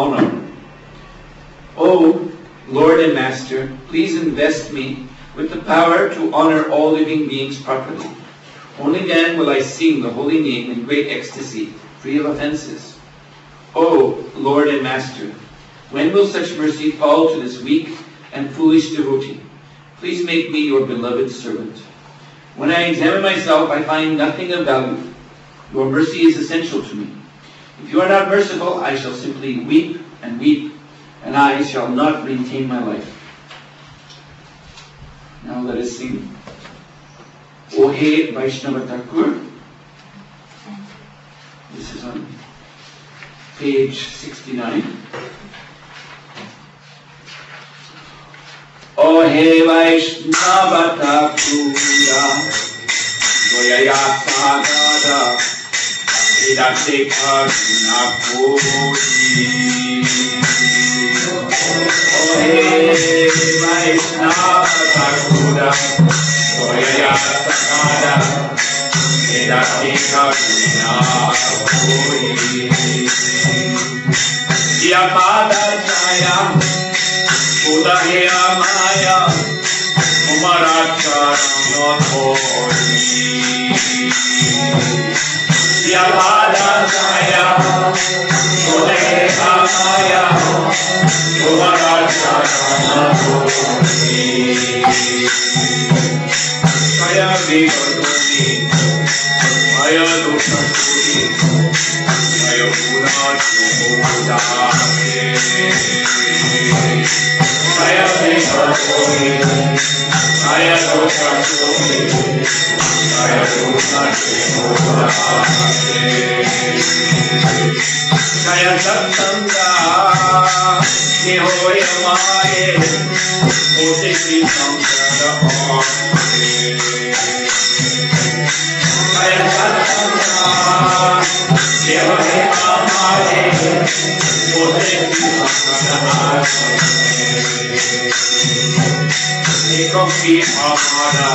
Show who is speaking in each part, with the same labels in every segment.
Speaker 1: honor. O Lord and Master, please invest me with the power to honor all living beings properly. Only then will I sing the holy name in great ecstasy, free of offenses. O Lord and Master, when will such mercy fall to this weak and foolish devotee? Please make me your beloved servant. When I examine myself, I find nothing of value. Your mercy is essential to me. If you are not merciful, I shall simply weep, and I shall not maintain my life. Now let us sing O He Vaishnava Thakur. This is on page 69. O He Vaishnava Thakura Goyaya Sagada Idakse Karuna Kodi. O He Vaishnava Thakura Goyaya Sagada Idakse Karuna Kodi. Yapada Jaya Udahya Maya Umaracha Nothori Yapada Jaya Udahya Maya Umaracha Nothori Maya Vigadoni Maya Dukhaturi Maya Punatu Mudane Maya Vigadoni Maya Dukhaturi Maya Punatu Mudane Maya Satsanga Nihoya Maye Ote Sri Samsara Maye Maya Satsanga Nihoya Maye Ote Sri Samsara Maye Ekoki Amara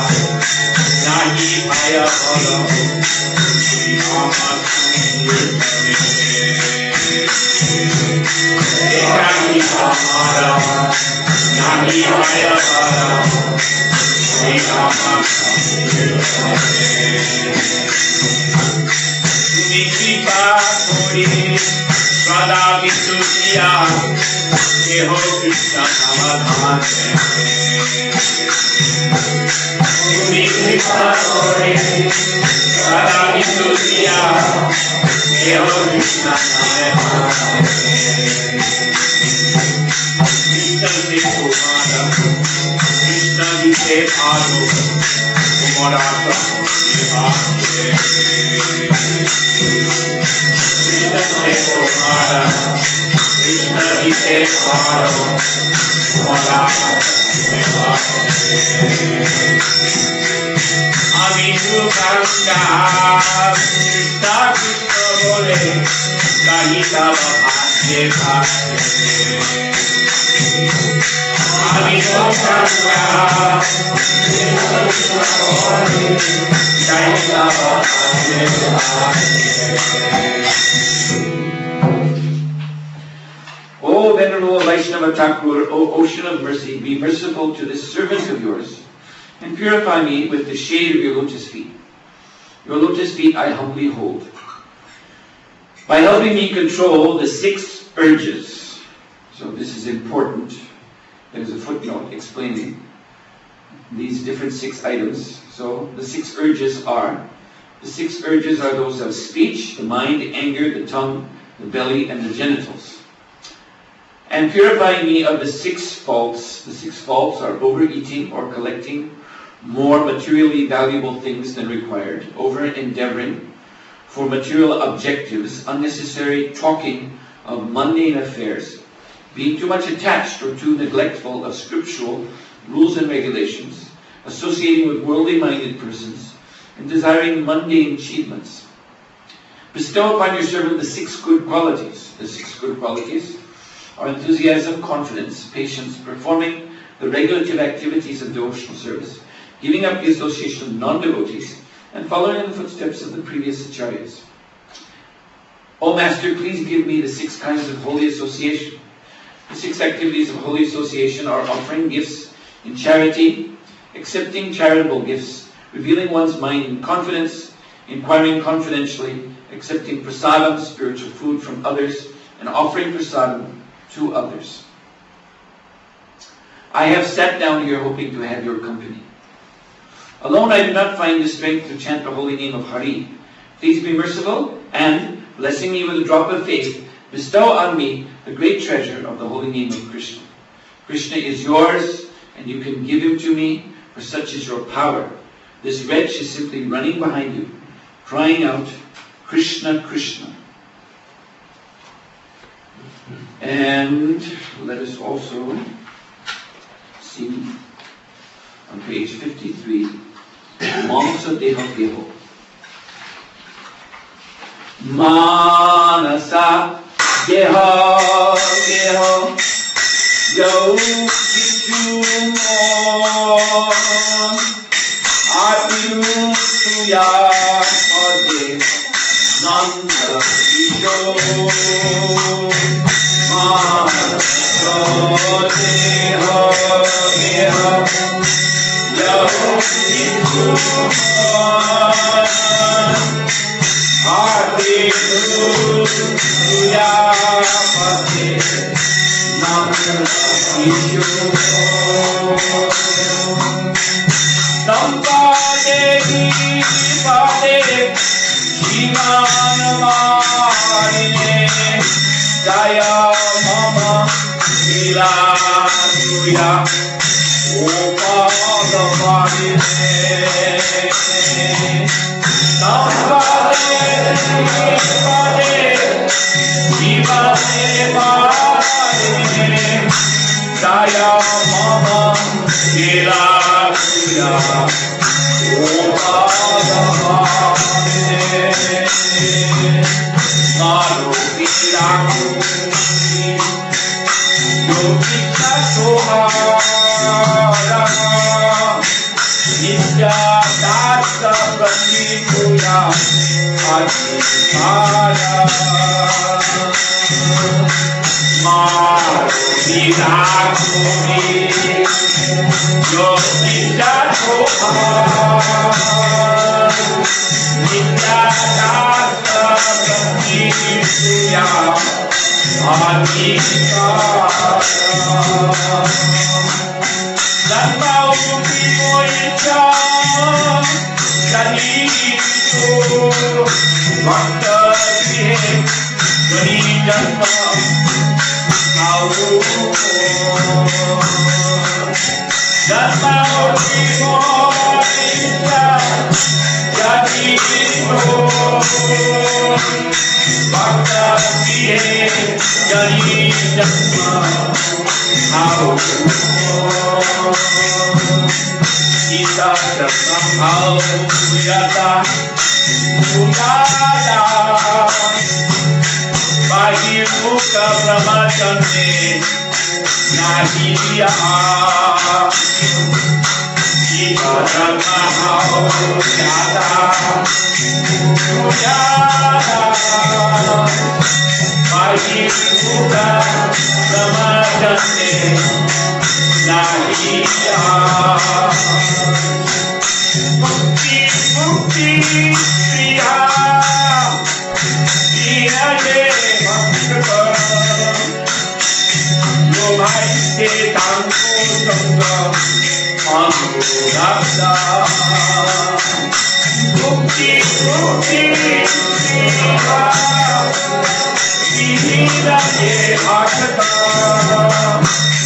Speaker 1: Nahi Aya Bala Sri Ekaki Amara Nahi Aya Bala Sri Tumi Kripa Kori Radha Visuddhiya Keho Krishna Samadhan Tumi Kripa Kori Radha Visuddhiya Keho Krishna Samadhan Krishna Kumara Krishna Vise Bhalo Kumarata Vivake Krishna Kumara Krishna Vise Bhalo Kumarata Vivake Ami Gurukanga Krishna Krishna Bole Kahita Bhakti Bhakti Ami Gurukanga Krishna Krishna Bole Kahita Bhakti O Venerable Vaishnava Thakur, O Ocean of Mercy, be merciful to this servant of yours, and purify me with the shade of your lotus feet. Your lotus feet I humbly hold. By helping me control the 6 urges, so this is important, there's a footnote explaining these different 6 items. So the 6 urges are those of speech, the mind, the anger, the tongue, the belly, and the genitals. And purifying me of the 6 faults. The 6 faults are overeating or collecting more materially valuable things than required, over-endeavoring for material objectives, unnecessary talking of mundane affairs, being too much attached or too neglectful of scriptural rules and regulations, associating with worldly-minded persons, and desiring mundane achievements. Bestow upon your servant the 6 good qualities. The 6 good qualities are enthusiasm, confidence, patience, performing the regulative activities of devotional service, giving up the association of non-devotees, and following in the footsteps of the previous acharyas. O Master, please give me the 6 kinds of holy association. The 6 activities of holy association are offering gifts in charity, accepting charitable gifts, revealing one's mind in confidence, inquiring confidentially, accepting prasadam, spiritual food from others, and offering prasadam to others. I have sat down here hoping to have your company. Alone I do not find the strength to chant the holy name of Hari. Please be merciful and, blessing me with a drop of faith, bestow on me the great treasure of the holy name of Krishna. Krishna is yours, and you can give him to me, for such is your power. This wretch is simply running behind you, crying out, Krishna, Krishna. And let us also see on page 53, Mansa Deha Deho. Manasa Deha Deho Yo Kichu Atu Suya Ode Nanda Isho Manasa Deha Deho Yo Kichu Adi Suya Ode Nanda Isho Sampade Pade Jivan Marine Jaya Mama Vila Suya Opada Marine Sampade Pade Jivan Marine Jaya Mama Vila Suya Opada Marine Maru Vila Yogita Sohara Nitya Dasa Pratikuya Adhikara Maru Vila Yogita Sohara Nitya Dasa Pratikuya Adhikara Dhamma Upi Moicha Dhanito Bhakta Vihe Dhani Dhamma Avu Dhamma Upi Moicha Dhanito Bhakta Vihe Dhani Dhamma Avu Kita Dhamma Yata Mudaya Bahimukha Brahmachane Nahiya Kita Dhamma Yata Mudaya Bahimukha Brahmachane Nahiya Mukti Mukti Priya Diyate Bhakta Yo Bhai Te Tanko Sangha Anuragda Mukti Mukti Priya Diyate Bhakta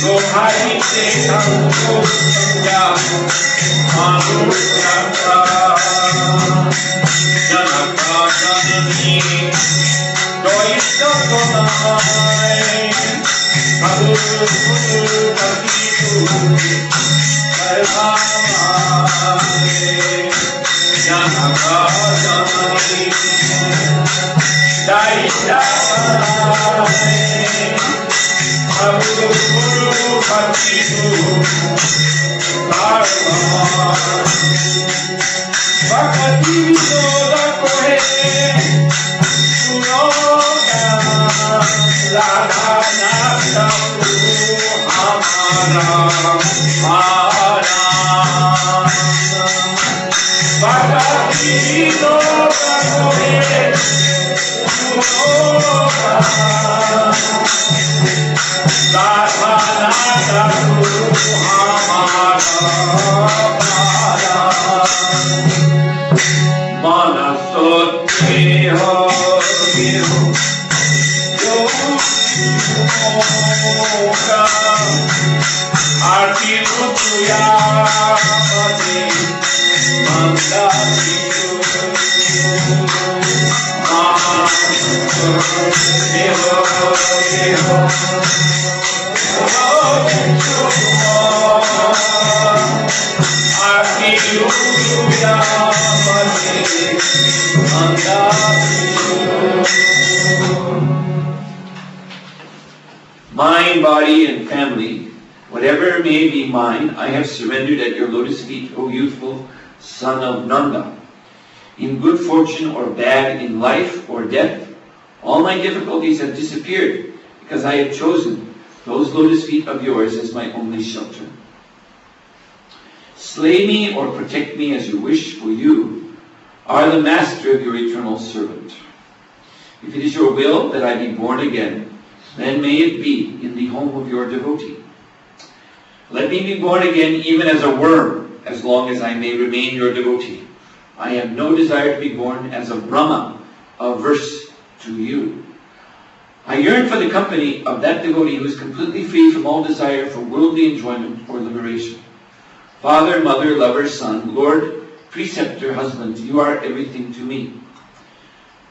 Speaker 1: Yo Bhai Te Tanko Sangha Anuragda Janaka Janani Doita Konai Bhagavad Janaka Janani Doita Bhakti Soda Kohe Mind, body, and family, whatever may be mine, I have surrendered at your lotus feet, O youthful son of Nanda. In good fortune or bad, in life or death, all my difficulties have disappeared because I have chosen those lotus feet of yours as my only shelter. Slay me or protect me as you wish, for you are the master of your eternal servant. If it is your will that I be born again, then may it be in the home of your devotee. Let me be born again even as a worm, as long as I may remain your devotee. I have no desire to be born as a Brahma, averse to you. I yearn for the company of that devotee who is completely free from all desire for worldly enjoyment or liberation. Father, mother, lover, son, Lord, preceptor, husband, you are everything to me.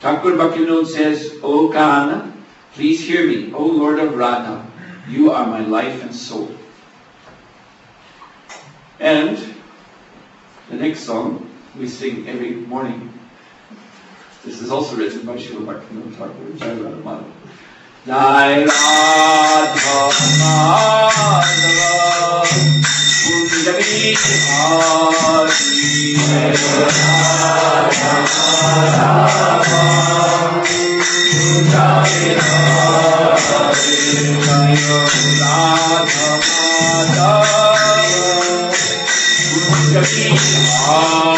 Speaker 1: Thakur Bhaktivinoda says, O Kahana, please hear me, O Lord of Radha, you are my life and soul. And the next song we sing every morning. This is also written by Srila Bhaktivinoda Thakur, Jai Radha Madhava. Jai Radha Madhava, Kunjali Hari, Radha Madhava, Kunjali Hari, Radha Madhava, Kunjali Hari,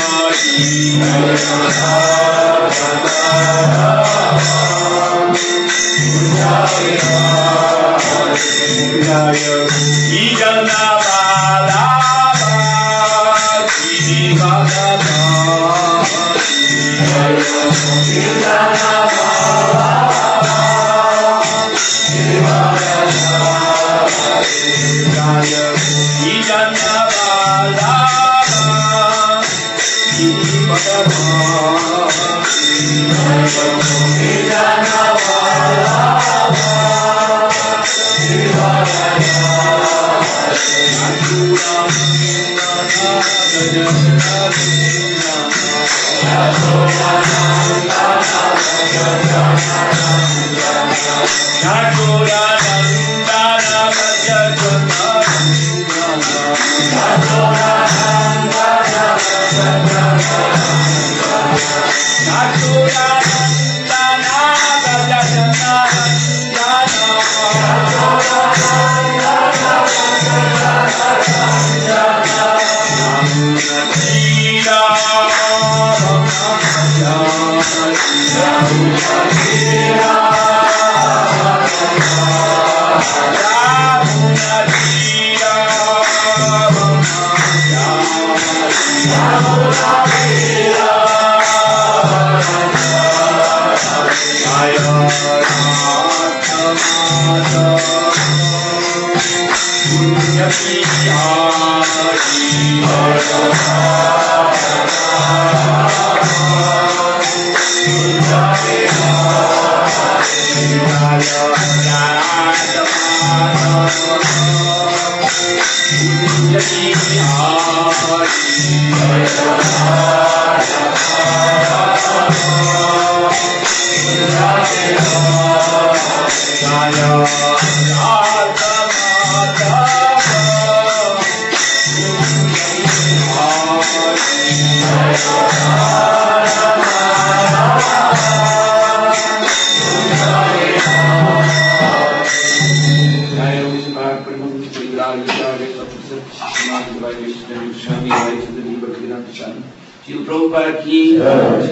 Speaker 1: Srila Prabhupada ki,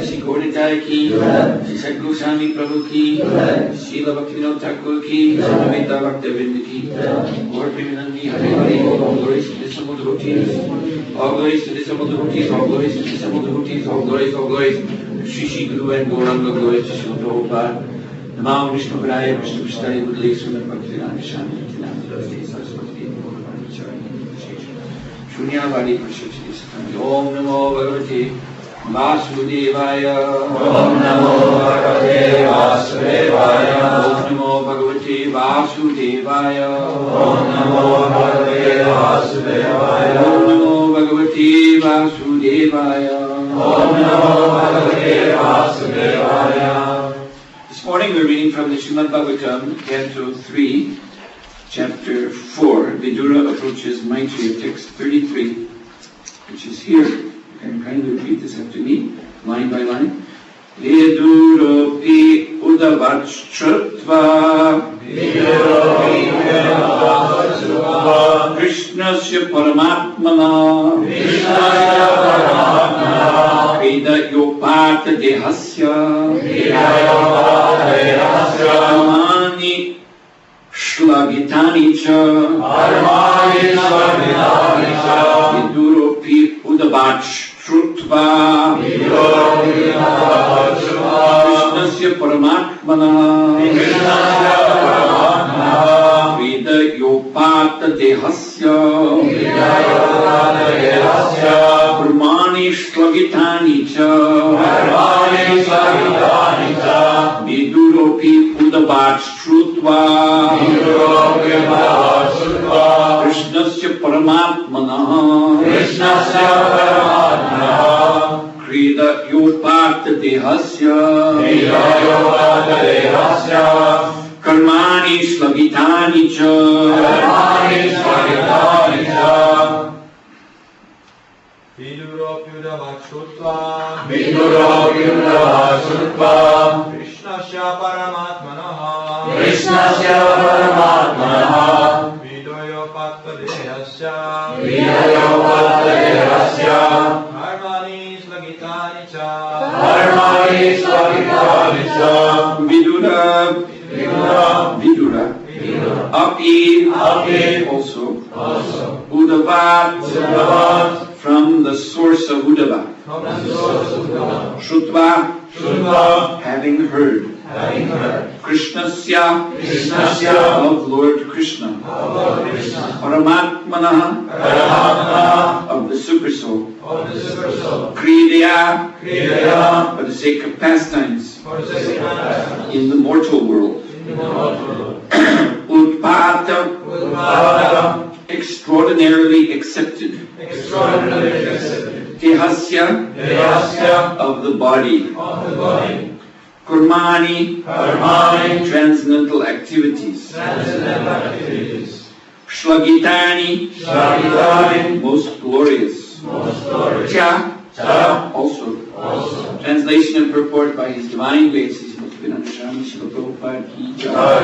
Speaker 1: Sri Gauritai ki, Sri Sadguru Swami Prabhu ki, Srila Bhaktivinoda Thakur ki, Sri Bhaktivinoda ki, Lord Premanandi, Hare Hare, all glories to the assembled devotees, all glories to the assembled devotees, all glories to the assembled devotees, all glories, Shri Guru and Gauranga, glories to Srila Prabhupada, Namo Vishnu Padaya, Vishnu Vishnu Budli, Srimad Bhaktivedanta Swami, Nityananda Saraswati, Shunyavadi Prashachiti Satami, Om Namo Bhagavate Vasudevaya, Om Namo Bhagavate Vasudevaya, Om Namo Bhagavate Vasudevaya, Om Namo Bhagavate Vasudevaya, Om Namo Bhagavate Vasudevaya, Om Namo Bhagavate Vasudevaya. This morning we're reading from the Srimad Bhagavatam, Canto 3, Chapter 4. Vidura approaches Maitreya, text 33, which is here. You can kindly repeat this after me, line by line. Viduropi udavachratva Krishnasya Paramatmana Krida Yopata Dehasya Amani Shlagitani cha Viduropi udavachratva Krishnasya Paramatmana Krida Yopata Dehasya Brahmani Shlagitani cha Viduropi udavachratva Krishnasya Paramatmana Krida Yopata Dehasya Karmani Shlagitani cha
Speaker 2: Viduropi udavachratva Krishnasya Paramatmanaha Vidayopata Dehasya Karmani Shlagitani cha
Speaker 1: Vidura Api also Udavat from the source of Udava Shrutva having heard Krishnasya of Lord Krishna Paramatmana of the Super Soul Kriya for the sake of pastimes in the mortal world Utpata extraordinarily accepted Tehasya of the body Kurmani transcendental activities Shlagitani most glorious Cha also translation and purport by His Divine Grace Srila Prabhupada ki jai.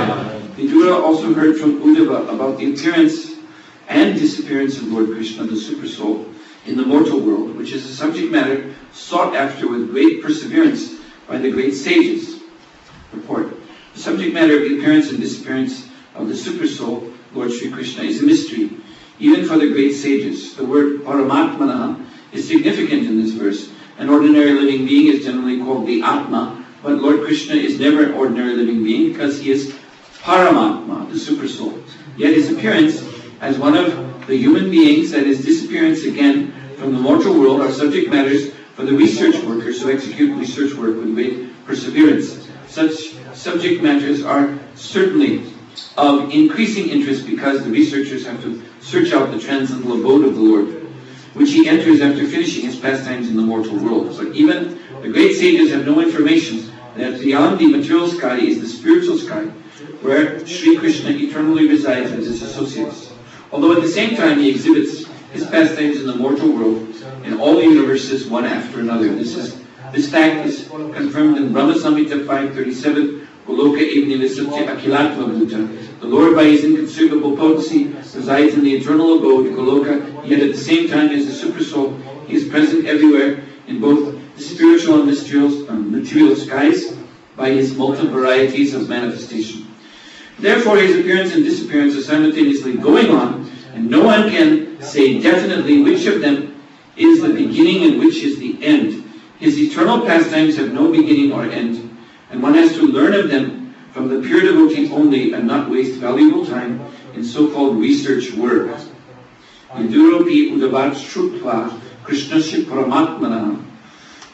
Speaker 1: Vidura also heard from Uddhava about the appearance and disappearance of Lord Krishna, the Super Soul, in the mortal world, which is a subject matter sought after with great perseverance by the great sages. Report. The subject matter of the appearance and disappearance of the Super Soul, Lord Sri Krishna, is a mystery, even for the great sages. The word Paramatmana is significant in this verse. An ordinary living being is generally called the Atma, but Lord Krishna is never an ordinary living being because He is Paramatma, the Super Soul. Yet His appearance as one of the human beings and His disappearance again from the mortal world are subject matters for the research workers who execute research work with great perseverance. Such subject matters are certainly of increasing interest because the researchers have to search out the transcendental abode of the Lord, which He enters after finishing His pastimes in the mortal world. But even the great sages have no information that beyond the material sky is the spiritual sky, where Sri Krishna eternally resides with His associates. Although at the same time He exhibits His pastimes in the mortal world, in all the universes, one after another. This fact is confirmed in Brahma Samhita 537, Goloka Evnila Satya Akilatma Bhuta. The Lord, by His inconceivable potency, resides in the eternal abode, Goloka, yet at the same time as the Supersoul, He is present everywhere in both the spiritual and material skies by His multiple varieties of manifestation. Therefore, His appearance and disappearance are simultaneously going on, and no one can say definitely which of them is the beginning and which is the end. His eternal pastimes have no beginning or end, and one has to learn of them from the pure devotee only and not waste valuable time in so-called research work. Viduropi udavat shrutva krishnasya paramatmana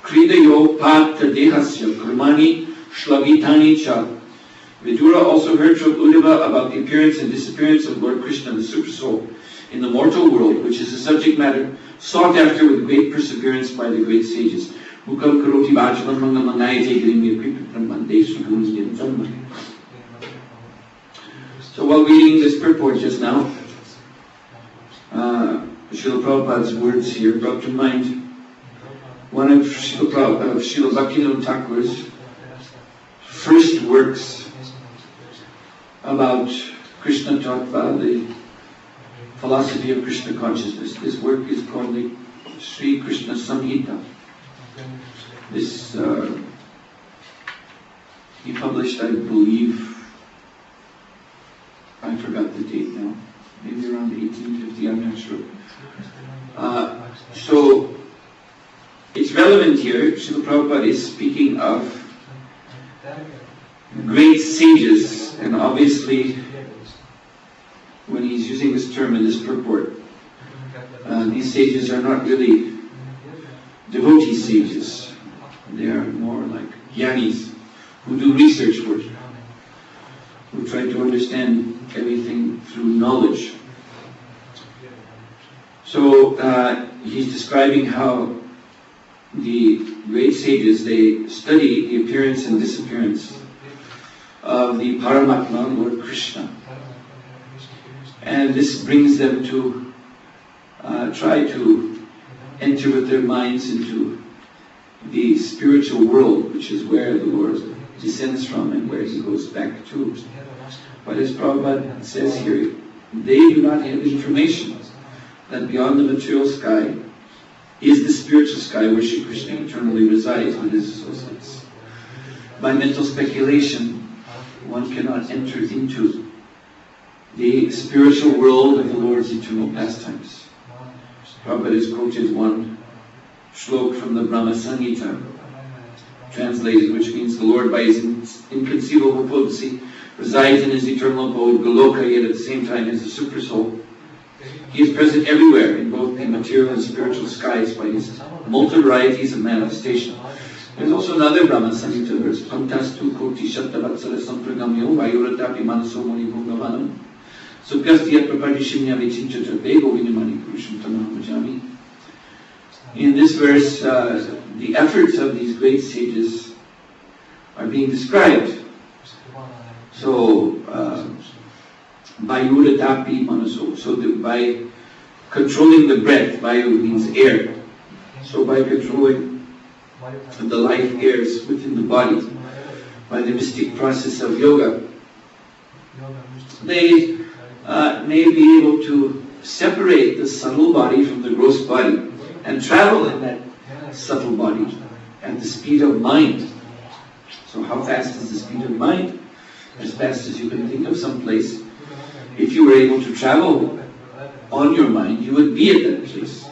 Speaker 1: kridayo pata dehasya karmani shlavitani cha. Vidura also heard from Uddhava about the appearance and disappearance of Lord Krishna, the Supersoul, in the mortal world, which is a subject matter sought after with great perseverance by the great sages. So while reading this purport just now, Srila Prabhupada's words here brought to mind one of Srila Bhaktivinoda Thakur's first works about Krishna Tattva, the philosophy of Krishna consciousness. This work is called the Sri Krishna Samhita. This he published, I believe, I forgot the date now, maybe around 1850, I'm not sure. So it's relevant here. Srila Prabhupada is speaking of great sages, and obviously when he's using this term in this purport, these sages are not really devotee sages. They are more like jnanis who do research work, who try to understand everything through knowledge. So he's describing how the great sages, they study the appearance and disappearance of the Paramatma, Lord Krishna. And this brings them to try to enter with their minds into the spiritual world, which is where the Lord descends from and where He goes back to. But as Prabhupada says here, they do not have information that beyond the material sky is the spiritual sky where Shri Krishna eternally resides with His associates. By mental speculation, one cannot enter into the spiritual world of the Lord's eternal pastimes. Prabhupada has quoted one shlok from the Brahma Samhita, translated, which means the Lord, by His inconceivable potency, resides in His eternal abode, Goloka, yet at the same time is the Supersoul. He is present everywhere in both the material and spiritual skies by His multiple varieties of manifestation. There's also another Brahma Samhita verse, Pantastu koti shattavatsala sampragamyo vayuratapi manaso muni bhungavanam subhyastiyat prapadishimya vichinchatra vego vinimani purusham tamaham bhajami. In this verse, the efforts of these great sages are being described. So, Vayuratapi manaso. So by controlling the breath, Vayu means air. So by controlling the life airs within the body, by the mystic process of yoga, they may be able to separate the subtle body from the gross body and travel in that subtle body at the speed of mind. So how fast is the speed of mind? As fast as you can think of some place. If you were able to travel on your mind, you would be at that place.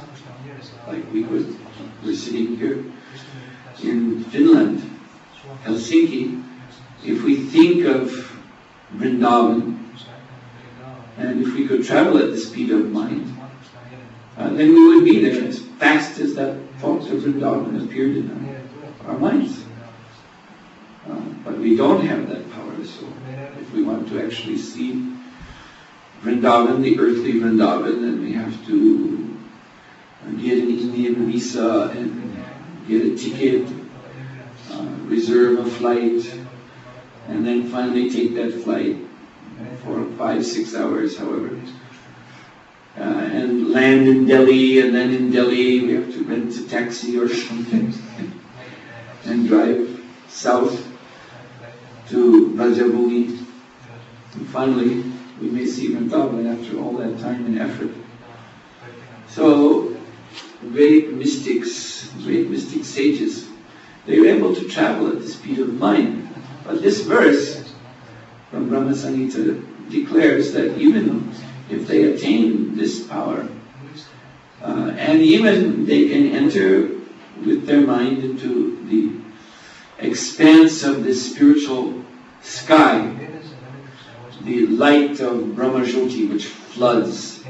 Speaker 1: Like we're sitting here in Finland, Helsinki. If we think of Vrindavan, and if we could travel at the speed of mind, then we would be there as fast as that thought of Vrindavan appeared in our minds. But we don't have that power, so if we want to actually see Vrindavan, the earthly Vrindavan, then we have to get an Indian visa and get a ticket, reserve a flight, and then finally take that flight for 5-6 hours, however, and land in Delhi, and then in Delhi we have to rent a taxi or something and drive south to Brajabhumi. And finally, we may see Vrindavan after all that time and effort. So, great mystic sages, they were able to travel at the speed of mind. But this verse from Brahma Samhita declares that even if they attain this power, and even they can enter with their mind into the expanse of the spiritual sky, the light of Brahma Jyoti, which floods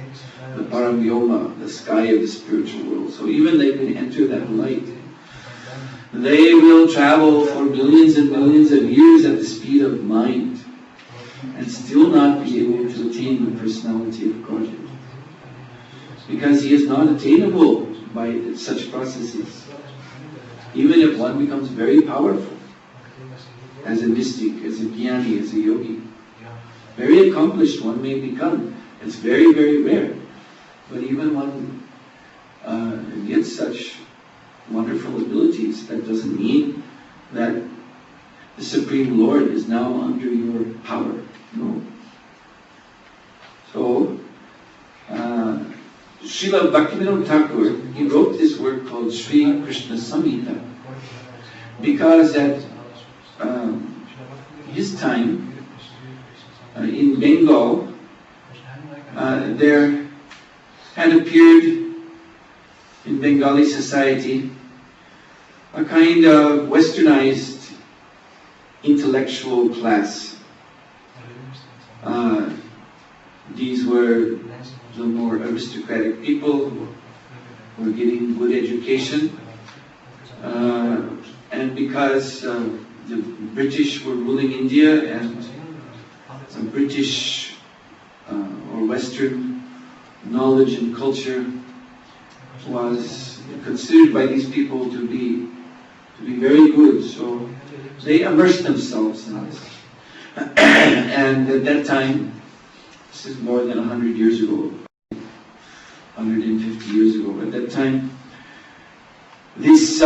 Speaker 1: the Paramvyoma, the sky of the spiritual world. So even they can enter that light. They will travel for millions and millions of years at the speed of mind and still not be able to attain the personality of Godhead. Because he is not attainable by such processes. Even if one becomes very powerful, as a mystic, as a jnani, as a yogi, very accomplished one may become. It's very, very rare. But even one gets such wonderful abilities, that doesn't mean that the Supreme Lord is now under your power. No. So, Srila Bhaktivinoda Thakur, he wrote this work called Sri Krishna Samhita because at his time in Bengal, there had appeared in Bengali society a kind of westernized intellectual class. These were the more aristocratic people who were getting good education. And because the British were ruling India and British or Western knowledge and culture was considered by these people to be very good, so they immersed themselves in this. And at that time, this is more than 100 years ago, 150 years ago, at that time, this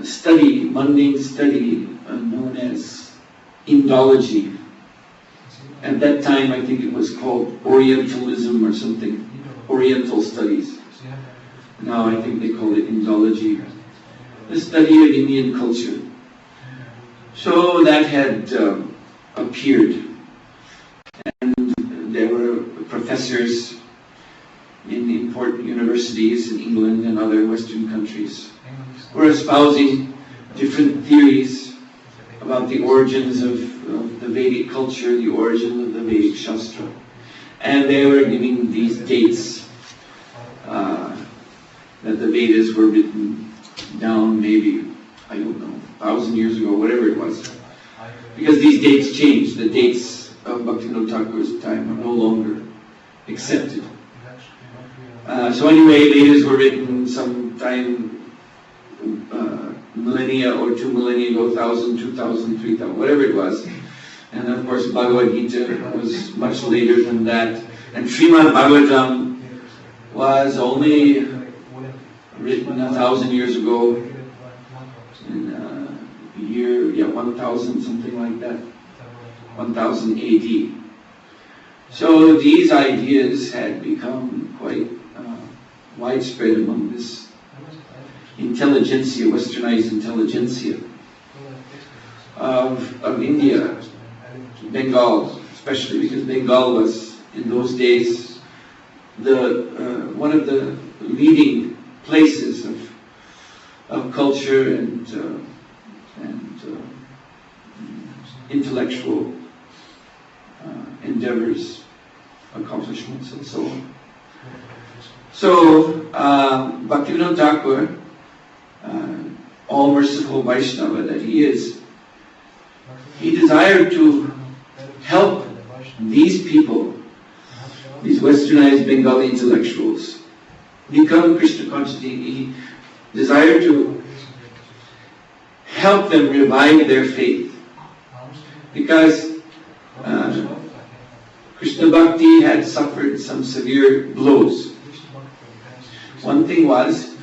Speaker 1: study, mundane study, known as Indology. At that time, I think it was called Orientalism or something, Oriental Studies. Now I think they call it Indology, the study of Indian culture. So that had appeared, and there were professors in important universities in England and other Western countries who were espousing different theories about the origins of the Vedic culture, the origin of the Vedic Shastra. And they were giving these dates that the Vedas were written down maybe, I don't know, 1,000 years ago, whatever it was. Because these dates changed. The dates of Bhaktivinoda Thakur's time are no longer accepted. So anyway, Vedas were written sometime millennia or 2 millennia ago, 1,000, 2,000, 3,000, whatever it was. And of course, Bhagavad Gita was much later than that. And Srimad Bhagavatam was only written 1,000 years ago, in the year 1,000, something like that, 1000 AD. So these ideas had become quite widespread among this intelligentsia, westernized intelligentsia of India, Bengal, especially because Bengal was in those days one of the leading places of culture and intellectual endeavors, accomplishments, and so on. So Bhaktivinoda Thakur, all-merciful Vaishnava that he is, he desired to help these people, these westernized Bengali intellectuals, become Krishna conscious. He desired to help them revive their faith. Because Krishna Bhakti had suffered some severe blows. One thing was,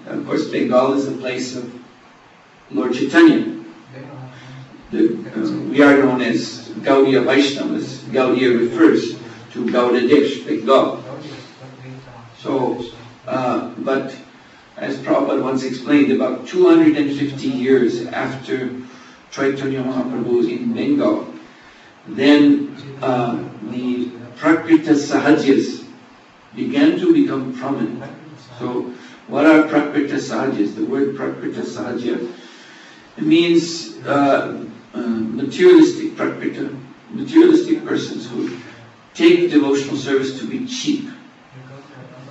Speaker 1: of course, Bengal is the place of Lord Chaitanya. We are known as Gaudiya Vaishnavas. Gaudiya refers to Gaudadesh, Bengal. So, but as Prabhupada once explained, about 250 years after Chaitanya Mahaprabhu in Bengal, then the Prakrita Sahajas began to become prominent. So, what are Prakrita Sahajas? The word Prakrita Sahaja, it means materialistic Prakrita, materialistic persons who take devotional service to be cheap.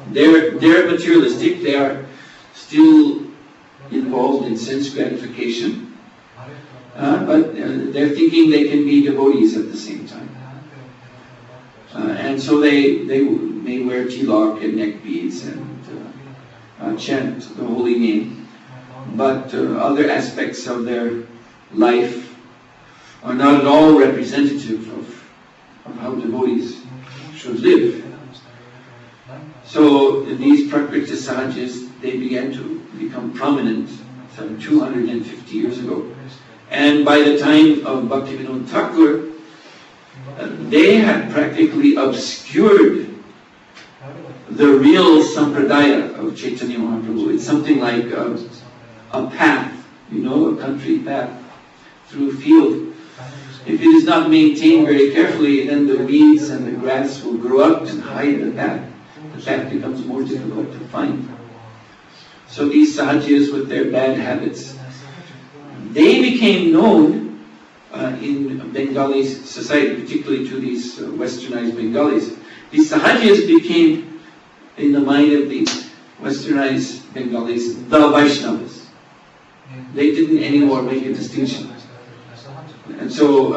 Speaker 1: They're materialistic, they are still involved in sense gratification, but they're thinking they can be devotees at the same time. And so they may wear tilak and neck beads and chant the holy name, but other aspects of their life are not at all representative of how devotees should live. So these Prakriti Sahajas, they began to become prominent some 250 years ago. And by the time of Bhaktivinoda Thakur, they had practically obscured the real sampradaya of Chaitanya Mahaprabhu. It's something like a path, a country path through a field. If it is not maintained very carefully, then the weeds and the grass will grow up and hide the path. The path becomes more difficult to find. So these sahajas with their bad habits, they became known in Bengali society, particularly to these westernized Bengalis. These sahajas became, in the mind of the westernized Bengalis, the Vaishnavas. They didn't anymore make a distinction. And so,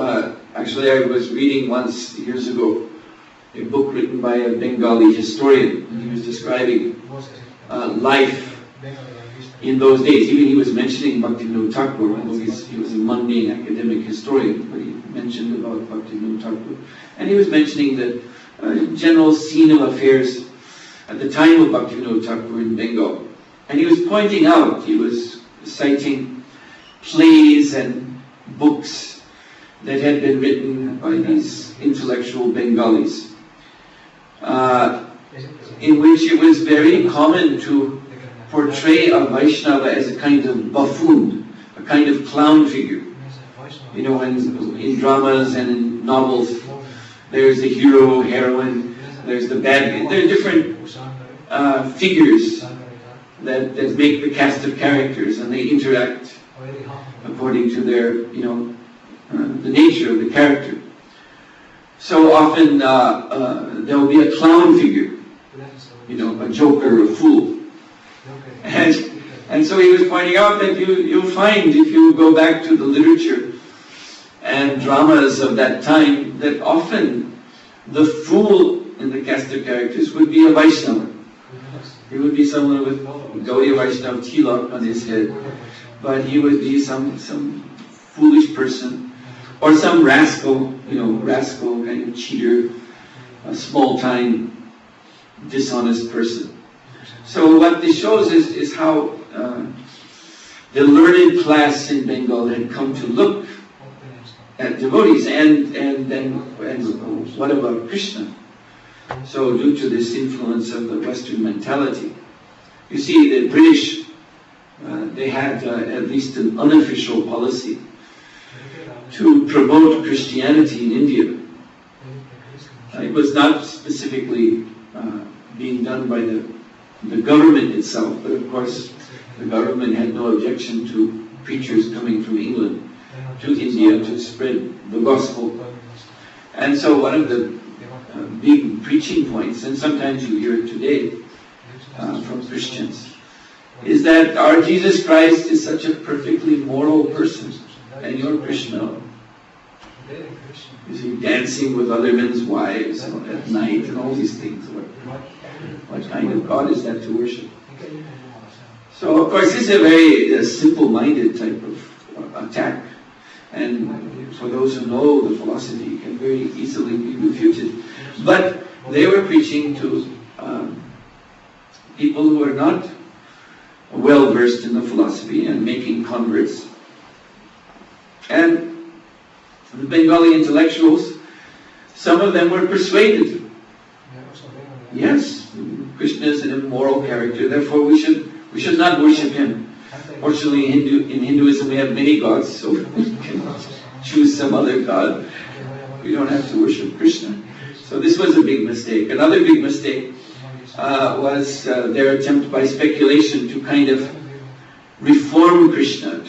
Speaker 1: actually I was reading once, years ago, a book written by a Bengali historian, and he was describing life in those days. Even he was mentioning Bhaktivinoda Thakur, although he was a mundane academic historian, but he mentioned about Bhaktivinoda Thakur. And he was mentioning the general scene of affairs at the time of Bhaktivinoda Thakur in Bengal. And he was pointing out, he was citing plays and books that had been written by these intellectual Bengalis, in which it was very common to portray a Vaishnava as a kind of buffoon, a kind of clown figure. When in dramas and in novels, there's the hero, heroine, there's the bad guy. There are different figures that make the cast of characters, and they interact according to their, the nature of the character. So often there will be a clown figure, a joker, a fool. And so he was pointing out that you'll find, if you go back to the literature and dramas of that time, that often the fool in the cast of characters would be a Vaishnava. He would be someone with Gaudiya Vaishnava tilak on his head, but he would be some foolish person, or some rascal kind of cheater, a small-time, dishonest person. So what this shows is how the learned class in Bengal had come to look at devotees, and what about Krishna? So due to this influence of the Western mentality, you see the British, they had at least an unofficial policy to promote Christianity in India. It was not specifically being done by the government itself, but of course the government had no objection to preachers coming from England to India to spread the gospel. And so one of the big preaching points, and sometimes you hear it today from Christians, is that our Jesus Christ is such a perfectly moral person, and your Krishna, is he dancing with other men's wives at night and all these things? What kind of God is that to worship? So of course this is a very simple-minded type of attack, and for those who know the philosophy, it can very easily be refuted. But they were preaching to people who are not well versed in the philosophy and making converts. And The Bengali intellectuals, some of them were persuaded. Yes, Krishna is an immoral character, therefore we should not worship him. Fortunately, in Hinduism we have many gods, so we can choose some other god. We don't have to worship Krishna. So this was a big mistake. Another big mistake was their attempt by speculation to kind of reform Krishna,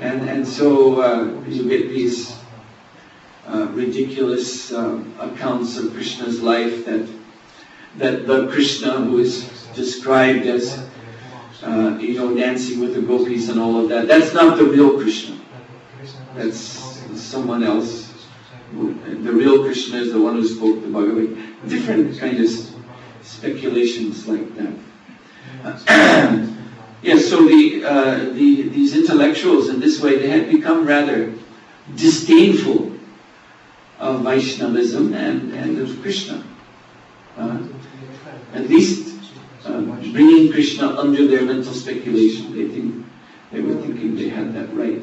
Speaker 1: and so you get these ridiculous accounts of Krishna's life that the Krishna who is described as dancing with the gopis and all of that, that's not the real Krishna. That's someone else. The real Krishna is the one who spoke the Bhagavatam. Different kind of speculations like that. Yes, so these intellectuals in this way, they had become rather disdainful of Vaishnavism and of Krishna. At least bringing Krishna under their mental speculation. They were thinking they had that right.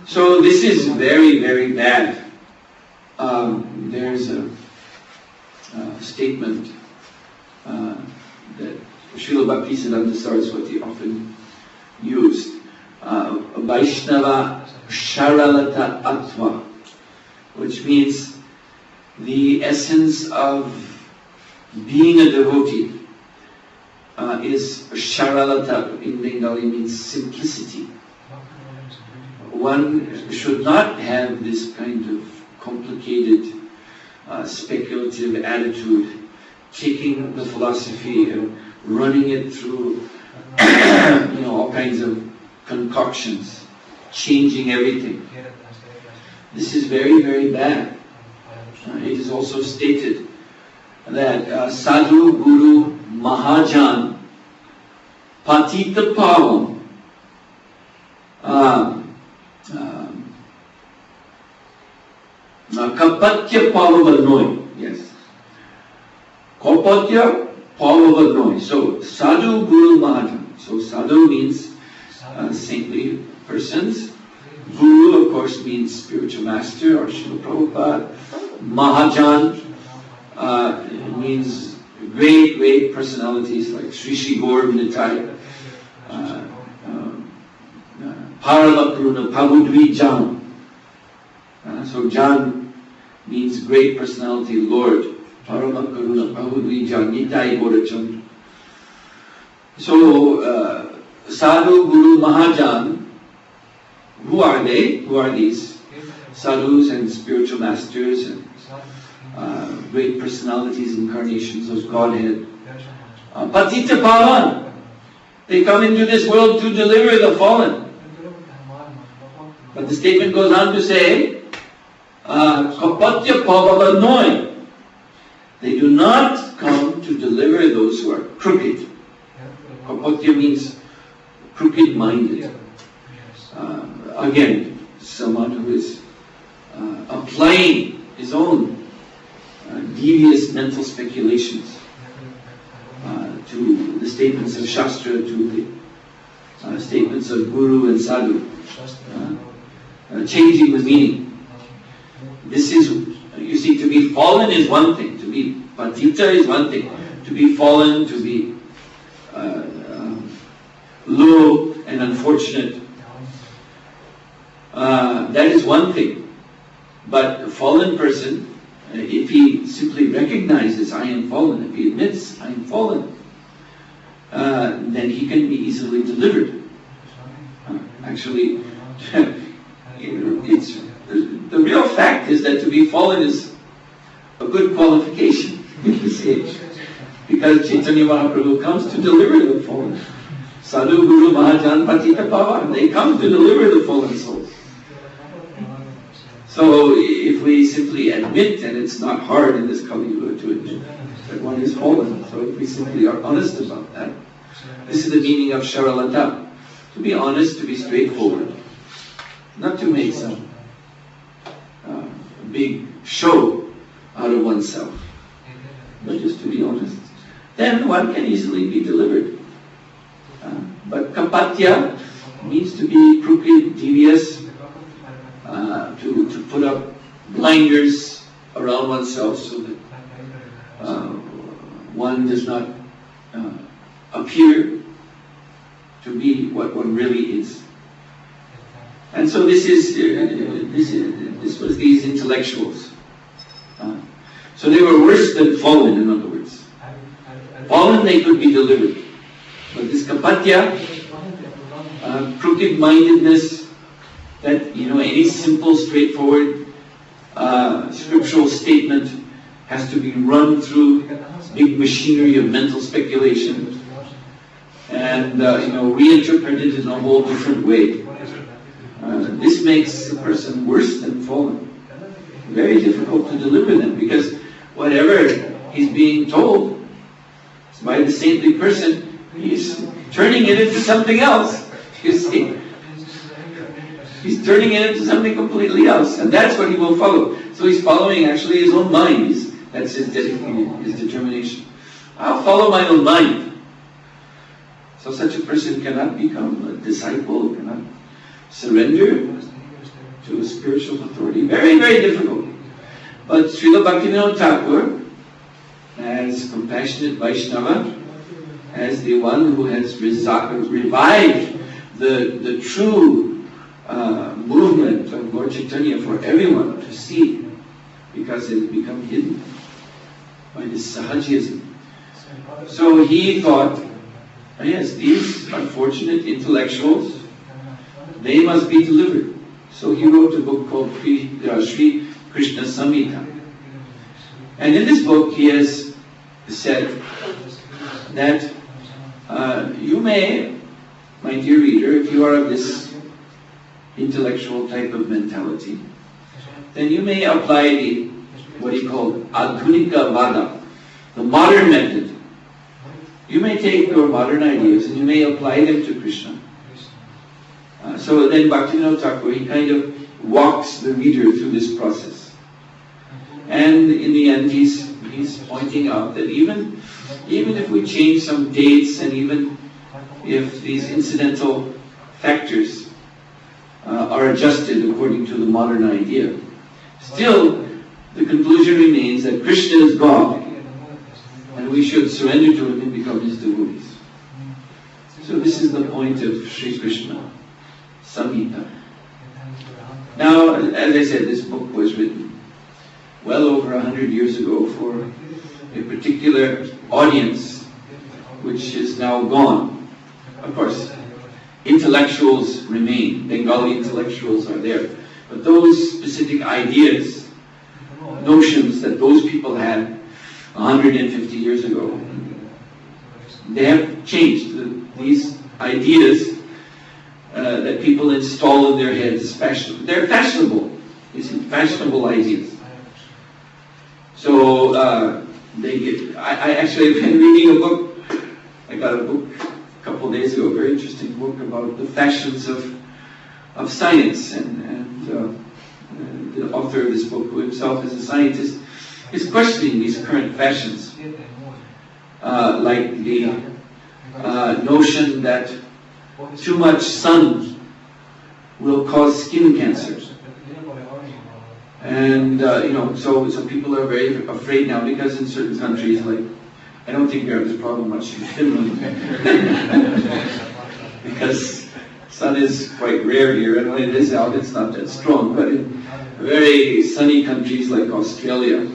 Speaker 1: So this is very, very bad. There's a statement that Srila Bhaktisiddhanta Saraswati often used. Vaishnava Sharalata Atva, which means the essence of being a devotee is Sharalata, in Bengali means simplicity. One should not have this kind of complicated, speculative attitude, taking the philosophy and running it through all kinds of concoctions, changing everything. This is very, very bad. It is also stated that Sadhu, Guru, Mahajan, Patita Pavam, Kapatya Pavavanoi. Yes. Kapatya Pavavanoi. So, Sadhu, Guru, Mahajan. So, Sadhu means saintly persons. Guru, of course, means spiritual master or Srila Prabhupada. Mahajan means great, great personalities like Sri Sri Gaur Nitai, Paralakruna Pavudvi Jan. So Jan means great personality, Lord. Paralakruna Pavudvi Jan, Nitai Gaurachandra. So Sadhu, Guru, Mahajan, who are they? Who are these sadhus and spiritual masters and great personalities, incarnations of Godhead? Patita Pavan. They come into this world to deliver the fallen. But the statement goes on to say, Kapatya Pavavanoi. They do not come to deliver those who are crooked. Kapatya means crooked-minded. Again, someone who is applying his own devious mental speculations to the statements of Shastra, to the statements of Guru and Sadhu, changing the meaning. This is, you see, to be fallen is one thing, to be patita is one thing, to be fallen, to be low and unfortunate, that is one thing. But a fallen person, if he simply recognizes I am fallen, if he admits I am fallen, then he can be easily delivered. Actually, it's the real fact is that to be fallen is a good qualification, you see, because Chaitanya Mahaprabhu comes to deliver the fallen. Sadhu, Guru, Mahajan, Patita Pavan, they come to deliver the fallen souls. So if we simply admit, and it's not hard in this Kali Yuga to admit that one is fallen, so if we simply are honest about that, this is the meaning of Sharalata. To be honest, to be straightforward, not to make some big show out of oneself, but just to be honest. Then one can easily be delivered. But Kapatya means to be crooked, devious, to put up blinders around oneself so that one does not appear to be what one really is. And so this was these intellectuals. So they were worse than fallen, in other words. Fallen, they could be delivered. But this kapatya, crooked-mindedness, that, any simple, straightforward scriptural statement has to be run through big machinery of mental speculation and, reinterpreted in a whole different way. This makes the person worse than fallen. Very difficult to deliver them, because whatever he's being told by the saintly person, he's turning it into something else. You see? He's turning it into something completely else, and that's what he will follow. So he's following actually his own mind. That's his determination. I'll follow my own mind. So such a person cannot become a disciple, cannot surrender to a spiritual authority. Very, very difficult. But Srila Bhaktivinoda Thakur, as compassionate Vaishnava, as the one who has revived the true movement of Lord Chaitanya for everyone to see, because it has become hidden by this sahajism. So he thought, yes, these unfortunate intellectuals, they must be delivered. So he wrote a book called Sri Krishna Samhita. And in this book he has said that you may, my dear reader, if you are of this intellectual type of mentality, then you may apply what he called Adhunika Vada, the modern method. You may take your modern ideas and you may apply them to Krishna. So then Bhaktivinoda Thakur, he kind of walks the reader through this process. And in the end he's pointing out that even if we change some dates, and even if these incidental factors are adjusted according to the modern idea, still the conclusion remains that Krishna is God, and we should surrender to him and become his devotees. So this is the point of Sri Krishna Samhita. Now, as I said, this book was written well over 100 years ago for a particular audience which is now gone. Of course, intellectuals remain, Bengali intellectuals are there, but those specific ideas, notions that those people had 150 years ago, they have changed. These ideas that people install in their heads, they're fashionable. These fashionable ideas. So I actually have been reading a book. I got a book a couple of days ago, a very interesting book about the fashions of science, and the author of this book, who himself is a scientist, is questioning these current fashions, like the notion that too much sun will cause skin cancer. And, so people are very afraid now, because in certain countries, like, I don't think we have this problem much in Finland, because sun is quite rare here, and when it is out, it's not that strong. But in very sunny countries like Australia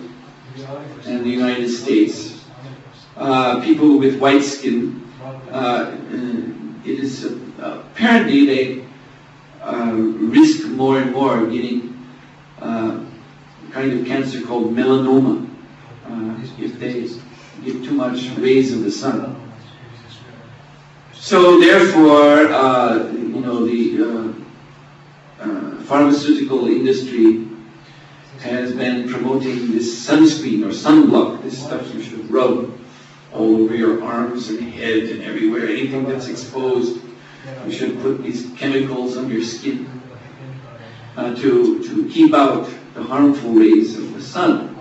Speaker 1: and the United States, people with white skin, it is apparently they risk more and more getting kind of cancer called melanoma if they get too much rays of the sun. So therefore, the pharmaceutical industry has been promoting this sunscreen or sunblock, this stuff you should rub all over your arms and head and everywhere, anything that's exposed. You should put these chemicals on your skin to keep out the harmful rays of the sun.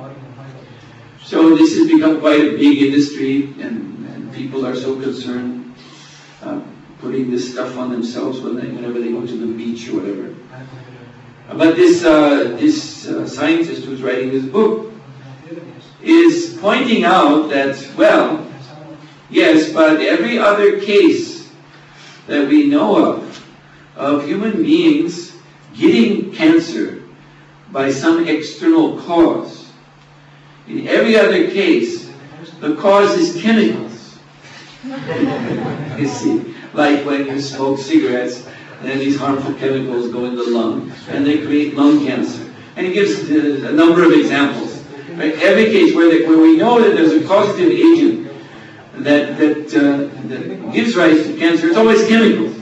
Speaker 1: So this has become quite a big industry, and people are so concerned putting this stuff on themselves whenever they go to the beach or whatever. But this scientist who's writing this book is pointing out that, well, yes, but every other case that we know of human beings getting cancer by some external cause, in every other case, the cause is chemicals. You see, like when you smoke cigarettes, and these harmful chemicals go in the lung, and they create lung cancer. And he gives a number of examples. Right? Every case where we know that there's a causative agent that gives rise to cancer, it's always chemicals.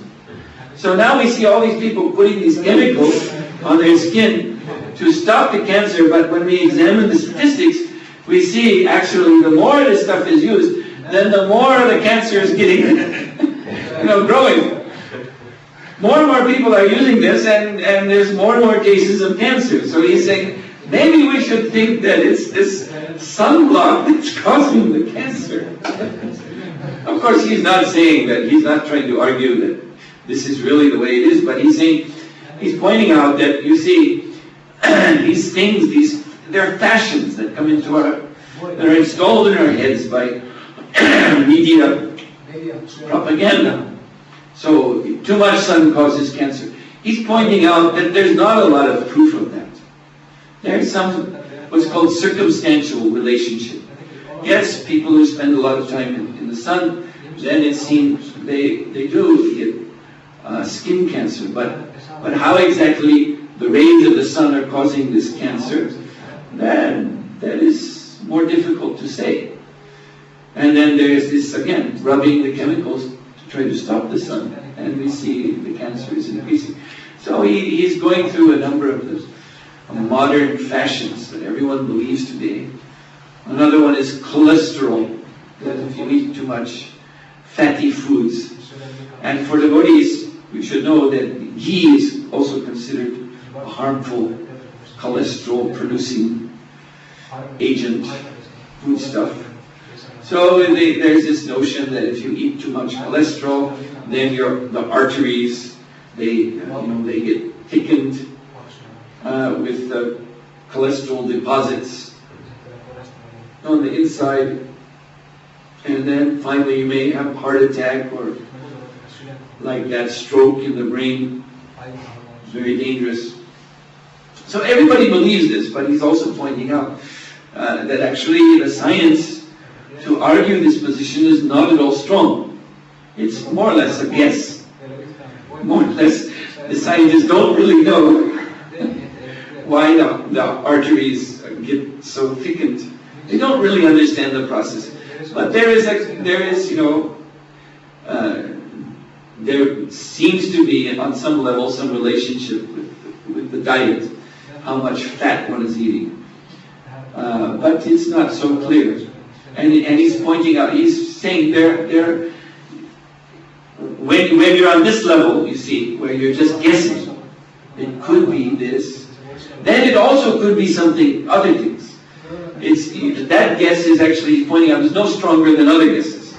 Speaker 1: So now we see all these people putting these chemicals on their skin to stop the cancer, but when we examine the statistics, we see actually the more this stuff is used, then the more the cancer is getting, growing. More and more people are using this, and there's more and more cases of cancer. So he's saying, maybe we should think that it's this sunblock that's causing the cancer. Of course, he's not saying that, he's not trying to argue that this is really the way it is, but he's saying, he's pointing out that, you see, these things, they're fashions that come into that are installed in our heads by media propaganda. So, too much sun causes cancer. He's pointing out that there's not a lot of proof of that. There's some, what's called circumstantial relationship. Yes, people who spend a lot of time in the sun, then it seems they do get skin cancer. But how exactly the rays of the sun are causing this cancer, that is more difficult to say. And then there's this, again, rubbing the chemicals to try to stop the sun, and we see the cancer is increasing. So he's going through a number of those modern fashions that everyone believes today. Another one is cholesterol, that if you eat too much fatty foods. And for devotees, we should know that ghee is also considered a harmful cholesterol-producing agent, foodstuff. So there's this notion that if you eat too much cholesterol, then the arteries, they get thickened with cholesterol deposits on the inside, and then finally you may have a heart attack or like that stroke in the brain. It's very dangerous. So everybody believes this, but he's also pointing out that actually the science to argue this position is not at all strong. It's more or less a guess. More or less, the scientists don't really know why the arteries get so thickened. They don't really understand the process. But there seems to be, on some level, some relationship with the diet, how much fat one is eating. But it's not so clear. And he's pointing out, he's saying when you're on this level, you see, where you're just guessing, it could be this, then it also could be something, other things. That guess is actually pointing out, it's no stronger than other guesses.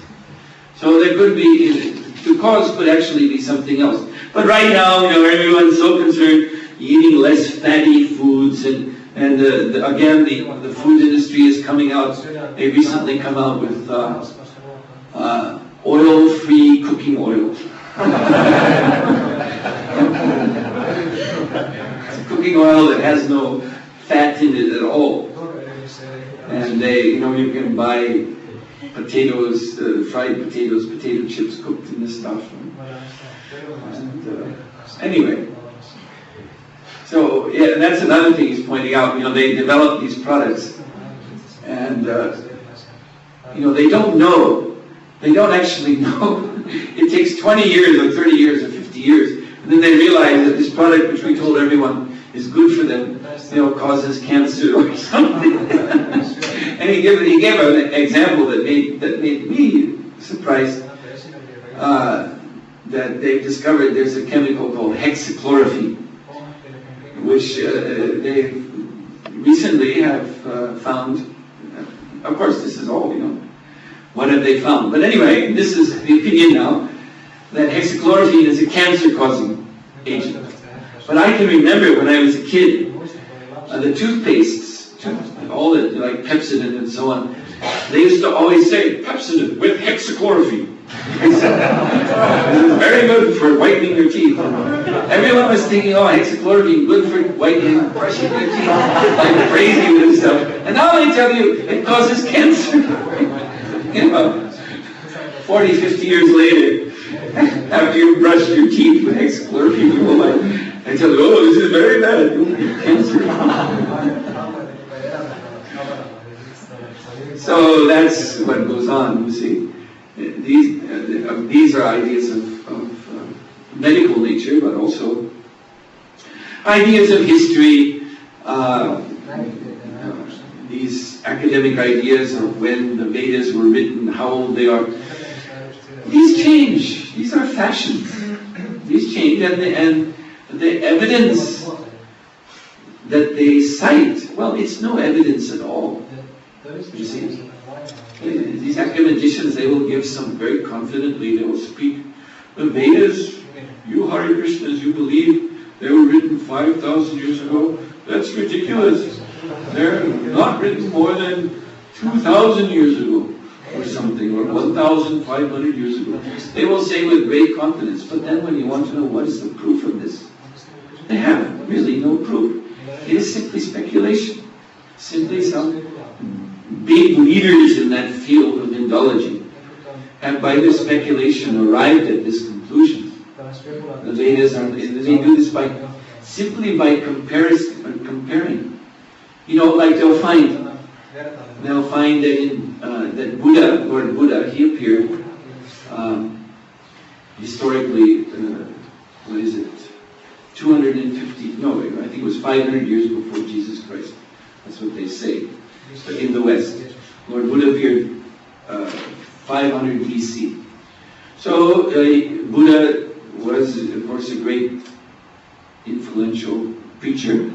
Speaker 1: So there could be, the cause could actually be something else. But right now, everyone's so concerned eating less fatty foods, and again, the food industry is coming out. They recently come out with oil-free cooking oil. It's a cooking oil that has no fat in it at all. And you can buy potatoes, fried potatoes, potato chips cooked in this stuff. Anyway. So, yeah, that's another thing he's pointing out. They develop these products, and they don't know. They don't actually know. It takes 20 years or 30 years or 50 years, and then they realize that this product, which we told everyone is good for them, causes cancer or something. And he gave an example that made me surprised. That they've discovered there's a chemical called hexachlorophene, which they recently have found. Of course, this is all, what have they found? But anyway, this is the opinion now, that hexachlorophene is a cancer-causing agent. But I can remember when I was a kid, the toothpastes, all the, like Pepsodent and so on, they used to always say, Pepsodent with hexachlorophene. It's very good for whitening your teeth. Everyone was thinking, oh, hexachlorophene, good for whitening, brushing your teeth, like crazy with this stuff. And now they tell you it causes cancer. 40, 50 years later, after you brushed your teeth with hexachlorophene, people like, I tell you, oh, this is very bad, you'll get cancer. So that's what goes on, you see. These are ideas of medical nature, but also ideas of history, these academic ideas of when the Vedas were written, how old they are. These change. These are fashions. These change, and the evidence that they cite, well, it's no evidence at all. You see? These academicians, they will give some very confidently, they will speak, the Vedas, you Hare Krishnas, you believe they were written 5,000 years ago? That's ridiculous. They're not written more than 2,000 years ago or something, or 1,500 years ago. They will say with great confidence, but then when you want to know what is the proof of this, they have really no proof. It is simply speculation. Simply some big leaders in that field of Indology have by their speculation arrived at this conclusion. The Vedas are, they do this simply by comparing. You know, like they'll find that Buddha, Lord Buddha, he appeared historically, what is it, 250, no, I think it was 500 years before Jesus Christ. That's what they say. In the West. Lord Buddha appeared 500 BC. So Buddha was, of course, a great influential preacher.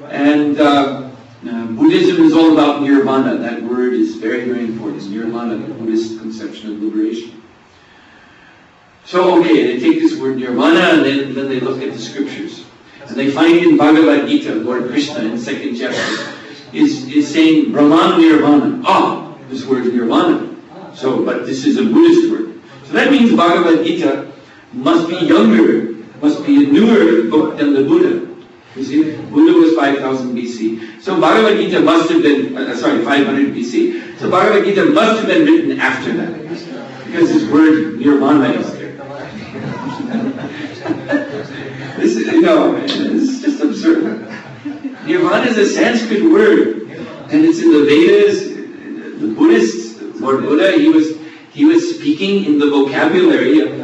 Speaker 1: And Buddhism is all about nirvana. That word is very, very important. Nirvana, the Buddhist conception of liberation. So, okay, they take this word nirvana and then they look at the scriptures. And they find in Bhagavad Gita, Lord Krishna in the 2nd chapter, is saying Brahman Nirvana. This word is Nirvana. So, but this is a Buddhist word. So that means Bhagavad Gita must be younger, must be a newer book than the Buddha. You see, Buddha was 5,000 BC. So Bhagavad Gita must have been, 500 BC. So Bhagavad Gita must have been written after that. Because this word Nirvana is there. This is just absurd. Nirvana is a Sanskrit word, and it's in the Vedas. The Buddhist Lord Buddha, he was speaking in the vocabulary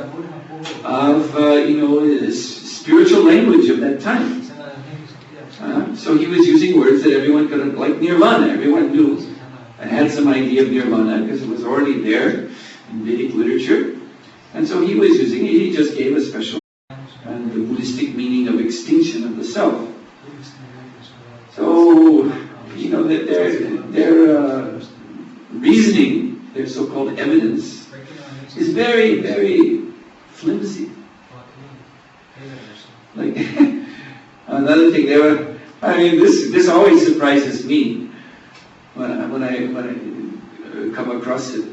Speaker 1: of spiritual language of that time. So he was using words that everyone could, like nirvana. Everyone knew and had some idea of nirvana because it was already there in Vedic literature, and so he was using it. He just gave a special and the Buddhistic meaning of extinction of the self. So, their reasoning, their so-called evidence, is very, very flimsy. Like another thing, this always surprises me when I come across it.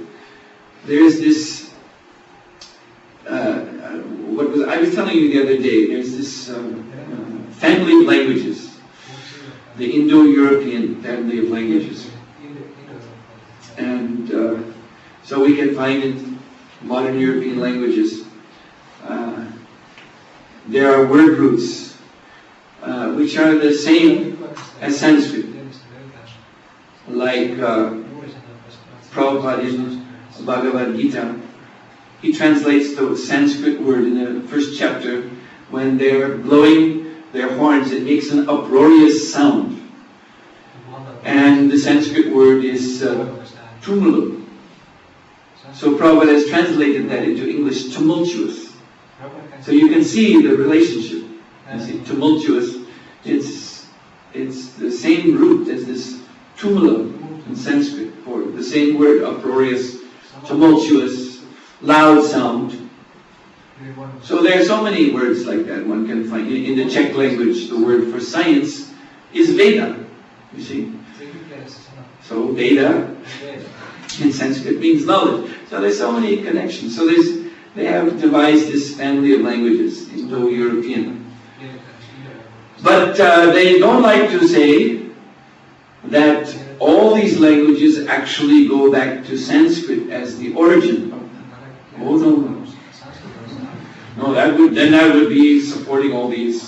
Speaker 1: There's this. I was telling you the other day. There's this family of languages, the Indo-European family of languages, and so we can find in modern European languages there are word roots which are the same as Sanskrit, like Prabhupada in Bhagavad Gita. He translates the Sanskrit word in the 1st chapter. When they're blowing their horns, it makes an uproarious sound. And the Sanskrit word is tumulu. So Prabhupada has translated that into English, tumultuous. So you can see the relationship. You see, tumultuous, it's the same root as this tumula in Sanskrit, for the same word, uproarious, tumultuous, loud sound. So there are so many words like that one can find. In the Czech language, the word for science is Veda, you see. So Veda in Sanskrit means knowledge. So there's so many connections. So they have devised this family of languages, Indo-European. But they don't like to say that all these languages actually go back to Sanskrit as the origin of them. Oh no. No, that would be supporting all these,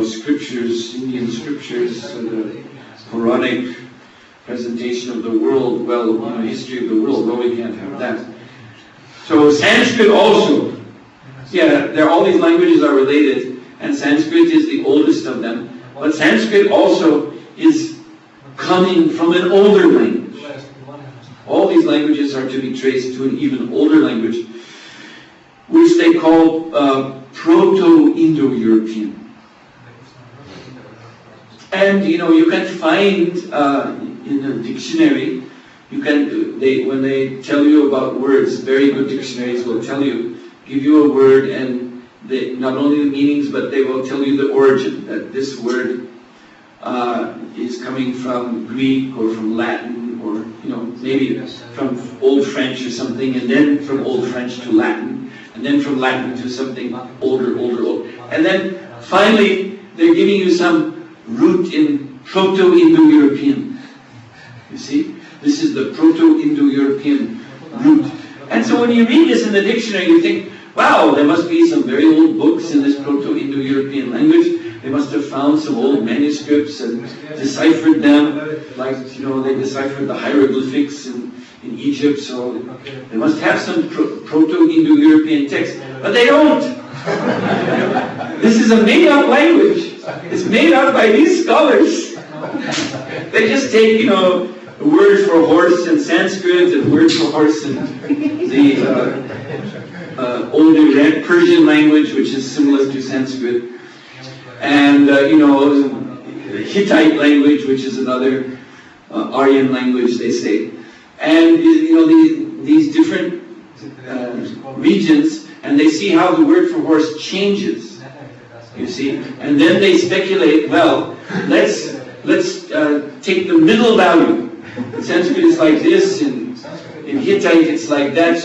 Speaker 1: scriptures, Indian scriptures, the Quranic presentation of the world, history of the world. No, we can't have that. So Sanskrit also, all these languages are related, and Sanskrit is the oldest of them. But Sanskrit also is coming from an older language. All these languages are to be traced to an even older language, which they call Proto-Indo-European. And you can find in a dictionary, when they tell you about words, very good dictionaries will give you a word, and not only the meanings, but they will tell you the origin, that this word is coming from Greek or from Latin, or maybe from Old French or something, and then from Old French to Latin, and then from Latin to something older. And then finally, they're giving you some root in Proto-Indo-European. You see? This is the Proto-Indo-European root. And so when you read this in the dictionary, you think, wow, there must be some very old books in this Proto-Indo-European language. They must have found some old manuscripts and deciphered them, like, they deciphered the hieroglyphics in Egypt, so they must have some Proto-Indo-European text. But they don't. This is a made-up language. It's made up by these scholars. They just take, a word for horse in Sanskrit, and word for horse in the older Persian language, which is similar to Sanskrit. And, Hittite language, which is another Aryan language, they say. And, these different regions, and they see how the word for horse changes, you see. And then they speculate, well, let's take the middle value. In Sanskrit it's like this, in Hittite it's like that,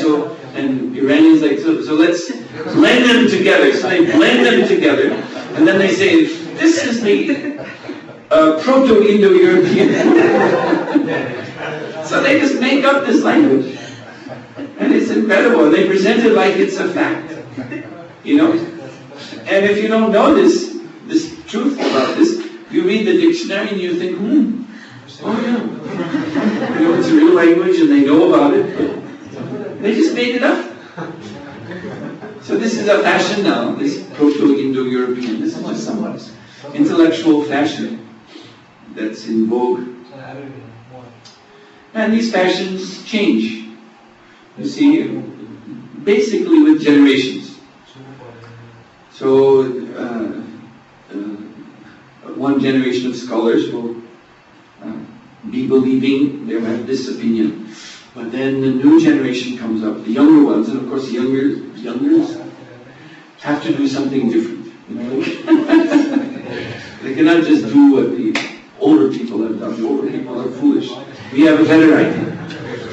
Speaker 1: and Iranians like so let's blend them together. So they blend them together, and then they say, this is the Proto-Indo-European. So they just make up this language. And it's incredible. They present it like it's a fact. And if you don't know this truth about this, you read the dictionary and you think, oh yeah. It's a real language and they know about it, but they just made it up. So this is a fashion now, this Proto-Indo-European. This is just some intellectual fashion that's in vogue. And these fashions change, you see, basically with generations. So one generation of scholars will be believing, they'll have this opinion. But then the new generation comes up, the younger ones, and of course the youngers have to do something different. They cannot just do what the older people have done. The older people are foolish. We have a better idea.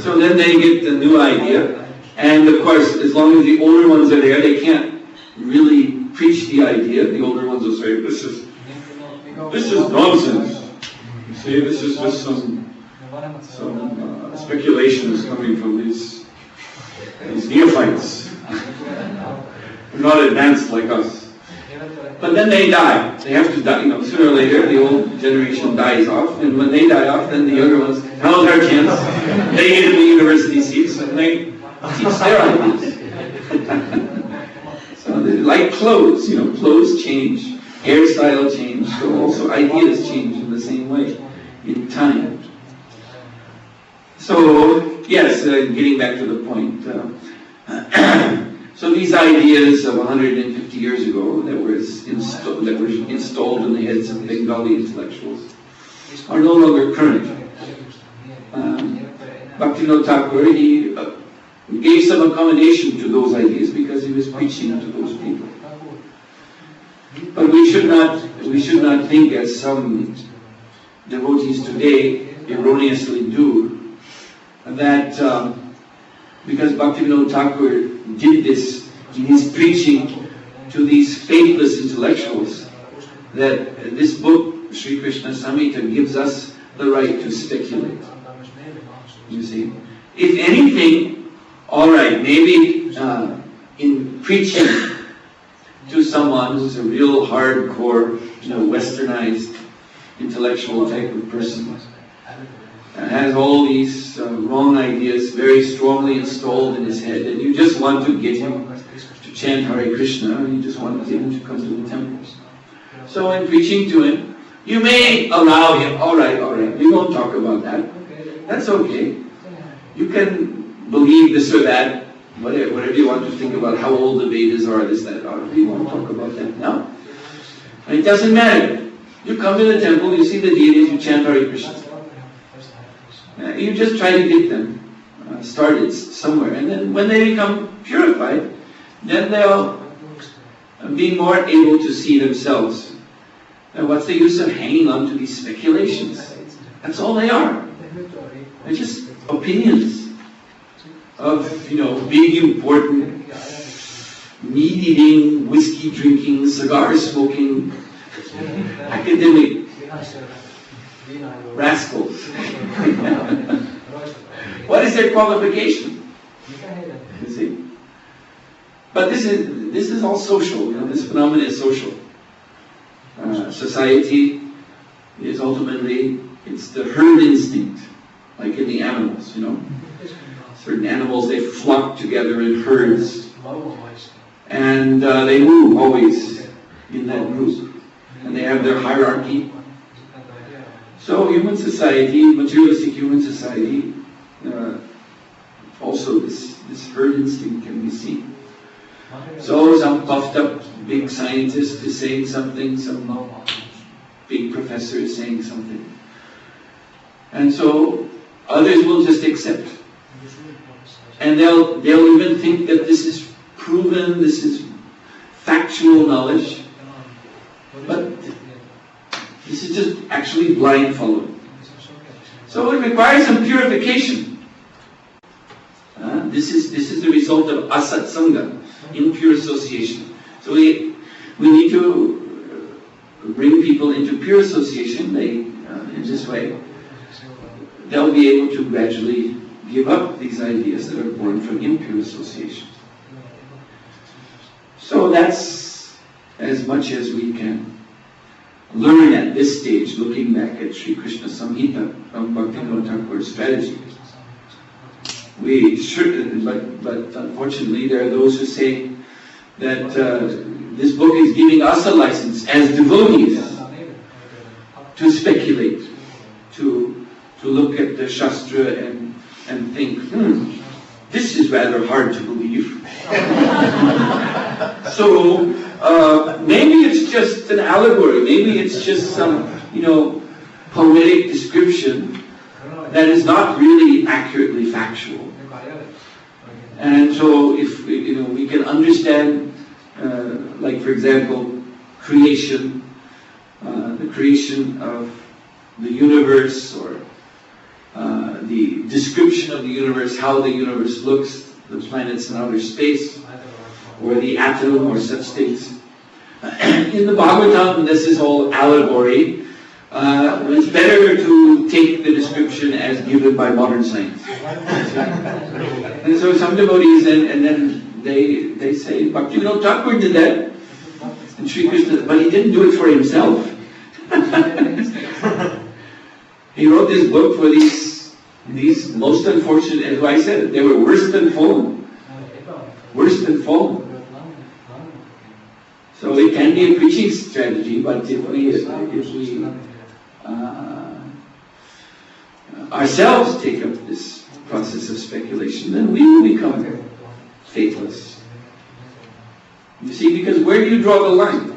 Speaker 1: So then they get the new idea, and of course, as long as the older ones are there, they can't really preach the idea. The older ones will say, this is nonsense. You see, this is just some speculations coming from these neophytes. They're not advanced like us. But then they die. They have to die. Sooner or later, the old generation dies off, and when they die off, then the younger ones, now's our chance. They get in the university seats, and they teach their ideas. So, like clothes, clothes change, hairstyle change, so also ideas change in the same way in time. So, yes, getting back to the point. So these ideas of 150 years ago that were installed in the heads of Bengali intellectuals are no longer current. Bhaktivinoda Thakur, he gave some accommodation to those ideas because he was preaching to those people. But we should not think, as some devotees today erroneously do, that because Bhaktivinoda Thakur did this in his preaching to these faithless intellectuals, that this book, Sri Krishna Samhita, gives us the right to speculate. You see? If anything, alright, maybe in preaching to someone who's a real hardcore, westernized intellectual type of person, and has all these wrong ideas very strongly installed in his head, and you just want to get him to chant Hare Krishna, and you just want to get him to come to the temples. So in preaching to him, you may allow him, alright, we won't talk about that. That's okay. You can believe this or that, whatever you want to think about how old the Vedas are, this, that, we won't talk about that now. And it doesn't matter. You come to the temple, you see the deities, you chant Hare Krishna. You just try to get them started somewhere, and then when they become purified, then they'll be more able to see themselves. And what's the use of hanging on to these speculations? That's all they are. They're just opinions of, big, important, meat-eating, whiskey-drinking, cigar-smoking, academic rascals. What is their qualification? You see? But this is all social. This phenomenon is social. Society is ultimately, it's the herd instinct, like in the animals. Certain animals, they flock together in herds, and they move always in that group, and they have their hierarchy. So human society, materialistic human society, also this herd instinct can be seen. So some puffed up big scientist is saying something, some big professor is saying something. And so others will just accept. And they'll even think that this is proven, this is factual knowledge. But this is just actually blind following. So it requires some purification. This is the result of asat sangha, impure association. So we need to bring people into pure association. In this way, they'll be able to gradually give up these ideas that are born from impure association. So that's as much as we can learn at this stage, looking back at Sri Krishna Samhita from Bhaktivinoda Thakur's strategy. We should, but unfortunately there are those who say that this book is giving us a license as devotees to speculate, to look at the Shastra and think, this is rather hard to believe. So maybe it's just an allegory, maybe it's just some, poetic description that is not really accurately factual. And so if we can understand, like for example, creation, the creation of the universe, or the description of the universe, how the universe looks, the planets in outer space, or the atom, or such things. In the Bhagavatam, this is all allegory. It's better to take the description as given by modern science. And so some devotees, and then they say, Bhaktivinoda Thakur did that, and Sri Krishna, but he didn't do it for himself. He wrote this book for these most unfortunate, as I said, they were worse than fallen. Worse than fallen. So it can be a preaching strategy, but if we ourselves take up this process of speculation, then we will become faithless. You see, because where do you draw the line?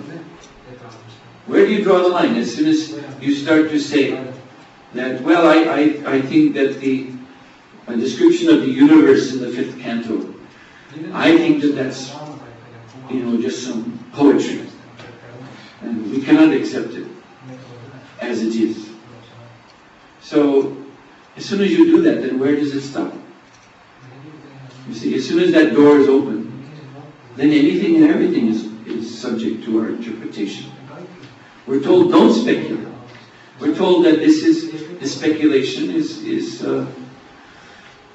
Speaker 1: Where do you draw the line? As soon as you start to say that, well, I think that the description of the universe in the 5th canto, I think that that's just some poetry. And we cannot accept it as it is. So, as soon as you do that, then where does it stop? You see, as soon as that door is open, then anything and everything is subject to our interpretation. We're told, don't speculate. We're told that this speculation is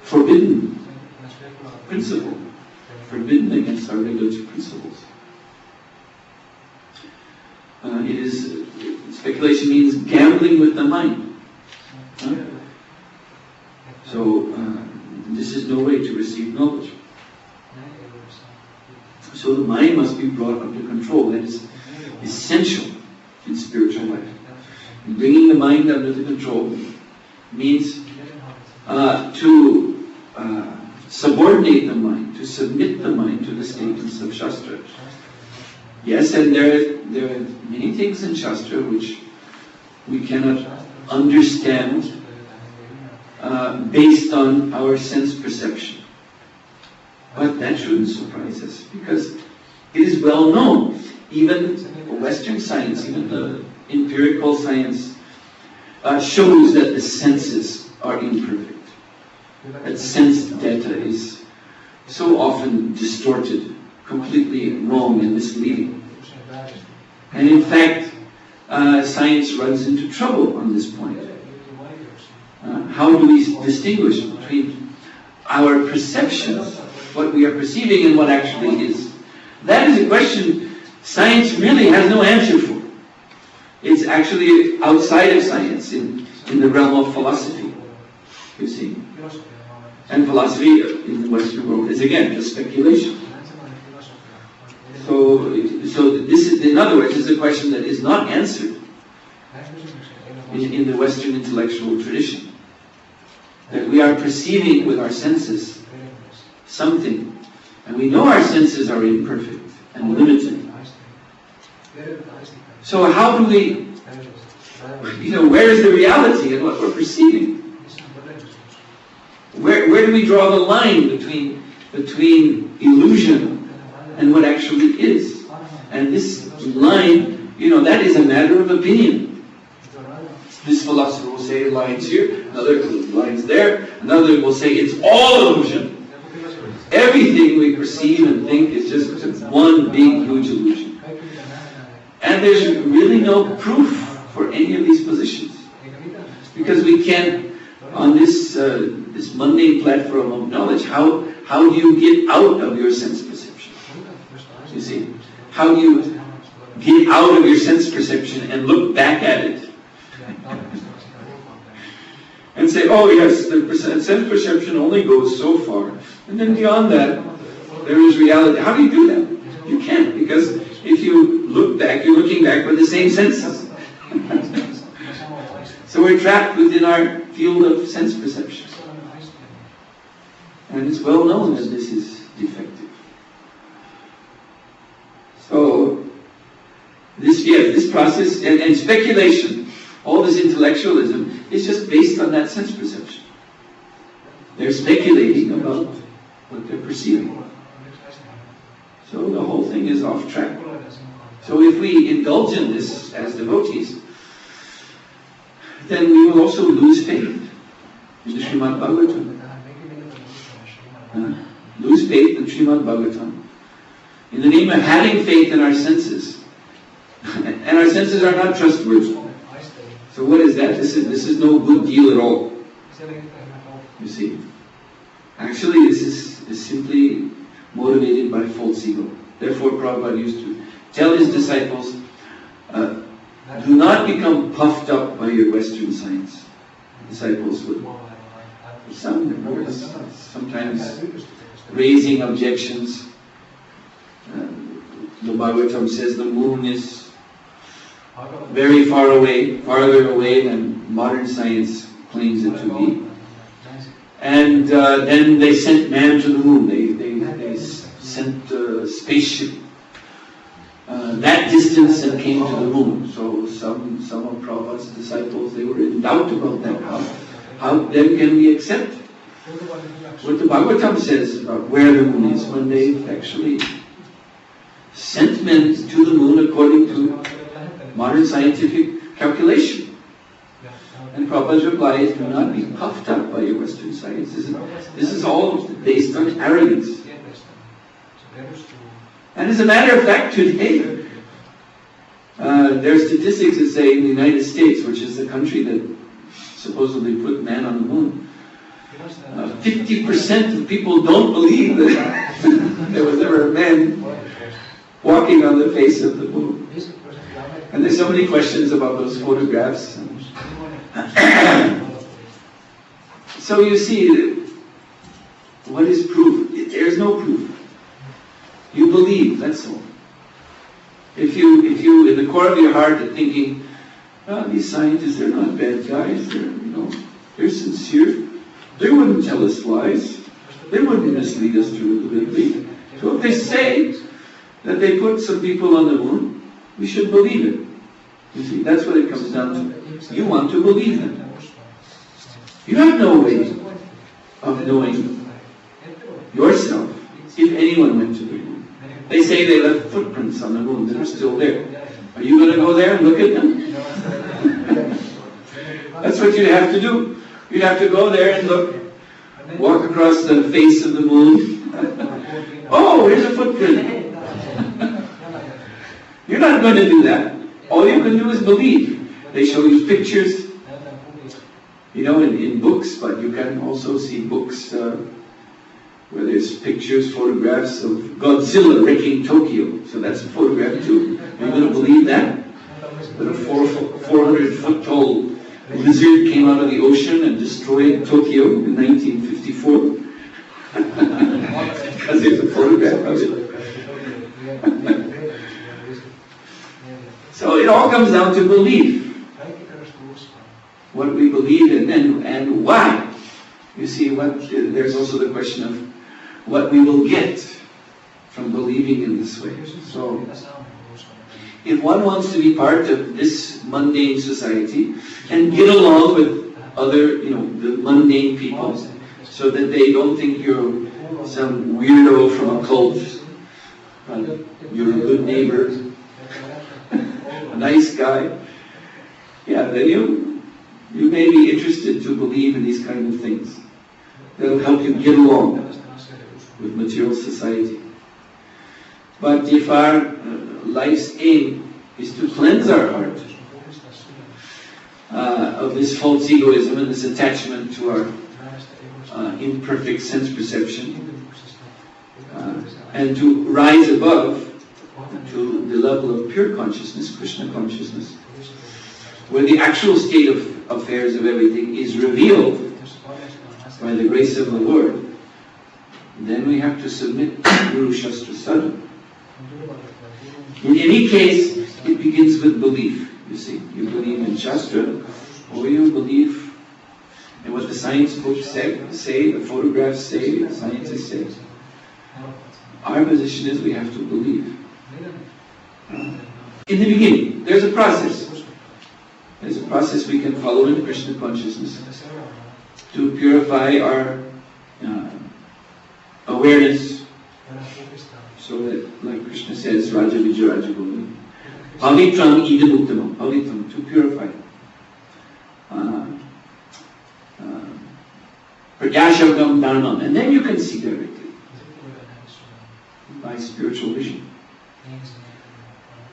Speaker 1: forbidden principle, forbidden against our regulatory principles. Speculation means gambling with the mind. So this is no way to receive knowledge. So the mind must be brought under control. That is essential in spiritual life. And bringing the mind under the control means to subordinate the mind, to submit the mind to the statements of Shastra. Yes, and there are many things in Shastra which we cannot understand based on our sense perception. But that shouldn't surprise us, because it is well known. Even Western science, even the empirical science, shows that the senses are imperfect. That sense data is so often distorted, completely wrong and misleading. And in fact, science runs into trouble on this point. How do we distinguish between our perceptions, what we are perceiving, and what actually is? That is a question science really has no answer for. It's actually outside of science, in the realm of philosophy, you see. And philosophy in the Western world is again just speculation. So this is, in other words, is a question that is not answered in the Western intellectual tradition. That we are perceiving with our senses something, and we know our senses are imperfect and limited. So how do we, where is the reality in what we're perceiving? Where do we draw the line between illusion and what actually is? And this line, that is a matter of opinion. This philosopher will say lines here, another lines there, another will say it's all illusion. Everything we perceive and think is just one big, huge illusion. And there's really no proof for any of these positions. Because we can't, on this mundane platform of knowledge, how do you get out of your sense perception? You see? How do you get out of your sense perception and look back at it? And say, oh yes, the sense perception only goes so far. And then beyond that, there is reality. How do you do that? You can't, because if you look back, you're looking back with the same senses. So we're trapped within our field of sense perception. And it's well known that this is defective. So, this process, and speculation, all this intellectualism, is just based on that sense perception. They're speculating about what they're perceiving. So the whole thing is off track. So if we indulge in this as devotees, then we will also lose faith in the Srimad Bhagavatam. Lose faith in Srimad Bhagavatam. In the name of having faith in our senses. And our senses are not trustworthy. So what is that? This is no good deal at all. You see. Actually, this is simply motivated by false ego. Therefore, Prabhupada used to tell his disciples, do not become puffed up by your Western science. Disciples would, sometimes raising objections. The Bhagavatam says the moon is very far away, farther away than modern science claims it to be. And then they sent man to the moon. They sent a spaceship that distance and came to the moon. So some of Prabhupada's disciples, they were in doubt about that. How then can we accept what the Bhagavatam says about where the moon is when they've actually sent men to the moon according to modern scientific calculation. And Prabhupada's reply is, do not be puffed up by your Western science. This is all based on arrogance. And as a matter of fact, today, there are statistics that say in the United States, which is the country that supposedly put man on the moon, 50% of people don't believe that there was ever a man walking on the face of the moon. And there's so many questions about those photographs. So you see, what is proof? There's no proof. You believe, that's all. If you, in the core of your heart, are thinking, oh, these scientists, they're not bad guys. They're sincere. They wouldn't tell us lies. They wouldn't mislead us deliberately. So if they say that they put some people on the moon, we should believe it. You see, that's what it comes down to. You want to believe them. You have no way of knowing yourself if anyone went to the moon. They say they left footprints on the moon that are still there. Are you going to go there and look at them? That's what you'd have to do. You'd have to go there and look, walk across the face of the moon. Oh, here's a footprint. You're not going to do that. All you can do is believe. They show you pictures, in books, but you can also see books where there's pictures, photographs of Godzilla wrecking Tokyo. So that's a photograph too. Are you going to believe that? That a 400-foot tall lizard came out of the ocean and destroyed Tokyo in 1954? Because there's a photograph of it. So it all comes down to belief. What we believe in and why. You see, there's also the question of what we will get from believing in this way. So, if one wants to be part of this mundane society and get along with other, the mundane people, so that they don't think you're some weirdo from a cult, but you're a good neighbor, a nice guy, then you may be interested to believe in these kind of things. That'll help you get along with material society. But if our life's aim is to cleanse our heart of this false egoism and this attachment to our imperfect sense perception, and to rise above to the level of pure consciousness, Krishna consciousness, where the actual state of affairs of everything is revealed by the grace of the Lord, then we have to submit to Guru Shastra Sadhana. In any case, it begins with belief. You see, you believe in Shastra, or you believe in what the science books say, the photographs say, the scientists say. Our position is we have to believe. In the beginning, there's a process. There's a process we can follow in Krishna consciousness to purify our awareness, so that, like Krishna says, Raja Vijaya Raja Guru, Pavitram idam uttamam, Pavitram, to purify. Pratyashabdam dharmam, and then you can see directly by spiritual vision.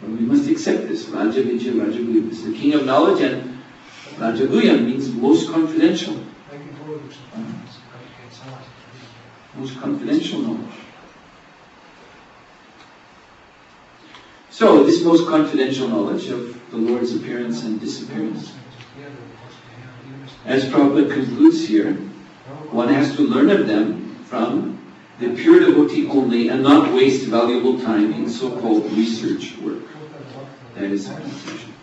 Speaker 1: But we must accept this. Raja Vijaya Raja Guru is the king of knowledge, and Raja Guyan means most confidential. Most confidential knowledge. So, this most confidential knowledge of the Lord's appearance and disappearance, as Prabhupada concludes here, one has to learn of them from the pure devotee only and not waste valuable time in so-called research work. That is the conclusion.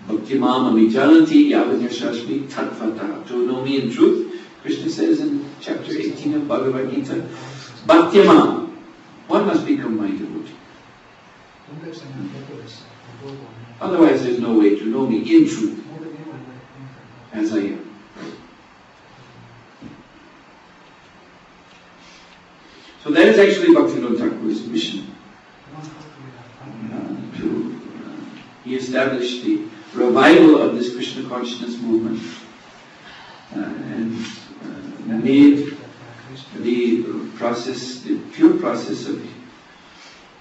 Speaker 1: Bhakti mama vijalanti yavanyashashmi tattvata. To know me in truth, Krishna says in chapter 18 of Bhagavad Gita, Bhakti mama. One must become my devotee. Otherwise there's no way to know me in truth, as I am. So that is actually Bhaktivinoda Thakur Mahaprabhu's mission. He established the revival of this Krishna consciousness movement and made the process, the pure process of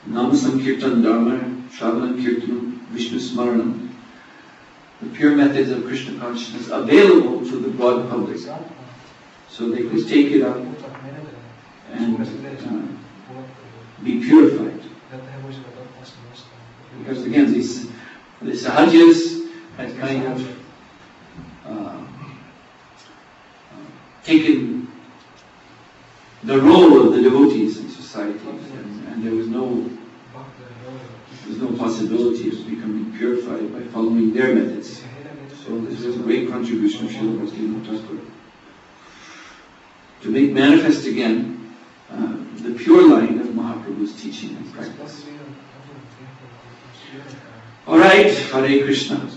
Speaker 1: Nam Sankirtan Dharma, Shravanam Kirtanam, Vishnu Smaranam, the pure methods of Krishna consciousness available to the broad public, so they could take it up and be purified. Because again, the Sahajas had kind of taken the role of the devotees in society, and there was no possibility of becoming purified by following their methods. So this was a great contribution of Srila Bhaktivinoda Thakur to make manifest again the pure line of Mahaprabhu's teaching and practice. Alright, Hare Krishna.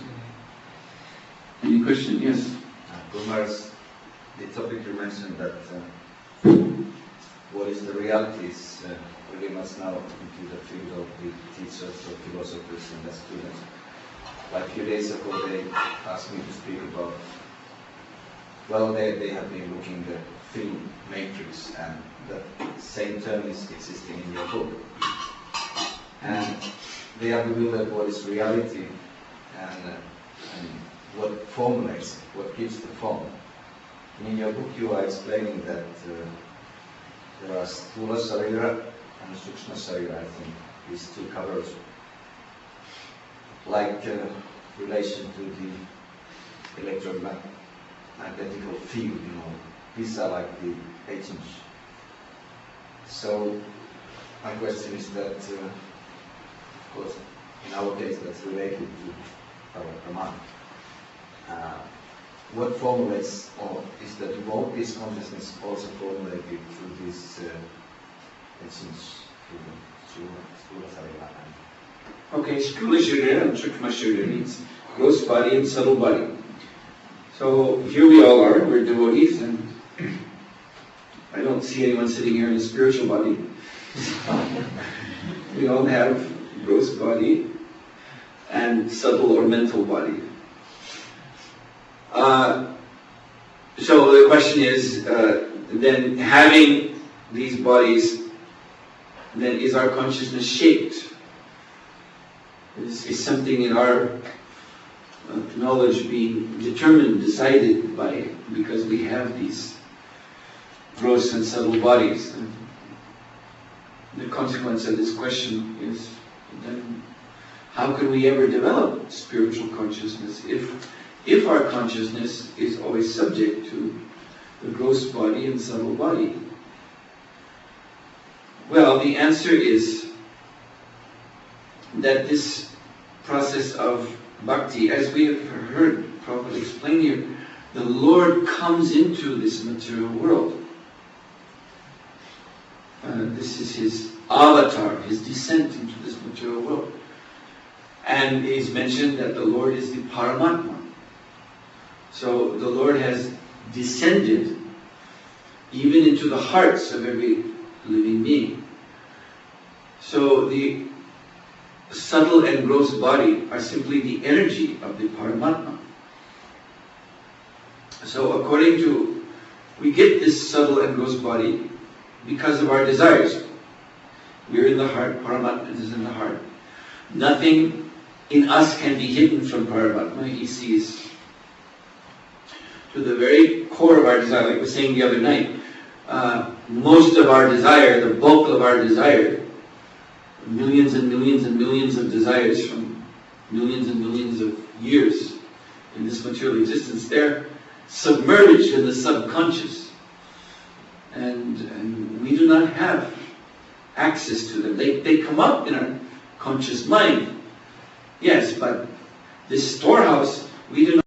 Speaker 1: Any question? Yes?
Speaker 3: Kumar's, the topic you mentioned that what is the reality is really much now into the field of the teachers or philosophers and the students. Like a few days ago they asked me to speak about, well, they have been looking the film matrix, and the same term is existing in your book. And they are bewildered what is reality and what formulates it, what gives the form. And in your book you are explaining that there are Sthula Sarira and Sukshma Sarira, I think, these two covers, like relation to the electromagnetical field, these are like the agents. So my question is that, of course, in our case that's related to our Brahman. What formulates, or is the devotee's consciousness also formulated through these agents, through Sthula Sarira?
Speaker 1: Okay, Sthula Sharira and Sukshma Sharira means gross body and subtle body. So here we all are, we're devotees, and I don't see anyone sitting here in a spiritual body. We all have gross body and subtle or mental body. So the question is, then having these bodies, then is our consciousness shaped? Is something in our knowledge being determined, decided by, because we have these gross and subtle bodies? And the consequence of this question is, then how can we ever develop spiritual consciousness if our consciousness is always subject to the gross body and subtle body? Well, the answer is that this process of bhakti, as we have heard Prabhupada explain here, the Lord comes into this material world. This is His avatar, His descent into this material world. And it is mentioned that the Lord is the Paramatma. So the Lord has descended even into the hearts of every living being. So the subtle and gross body are simply the energy of the Paramatma. So according to, we get this subtle and gross body because of our desires. We're in the heart, Paramatma is in the heart. Nothing in us can be hidden from Paramatma. He sees to the very core of our desire, like we were saying the other night. Most of our desire, the bulk of our desire, millions and millions and millions of desires from millions and millions of years in this material existence, they're submerged in the subconscious. And we do not have access to them. They come up in our conscious mind. Yes, but this storehouse, we do not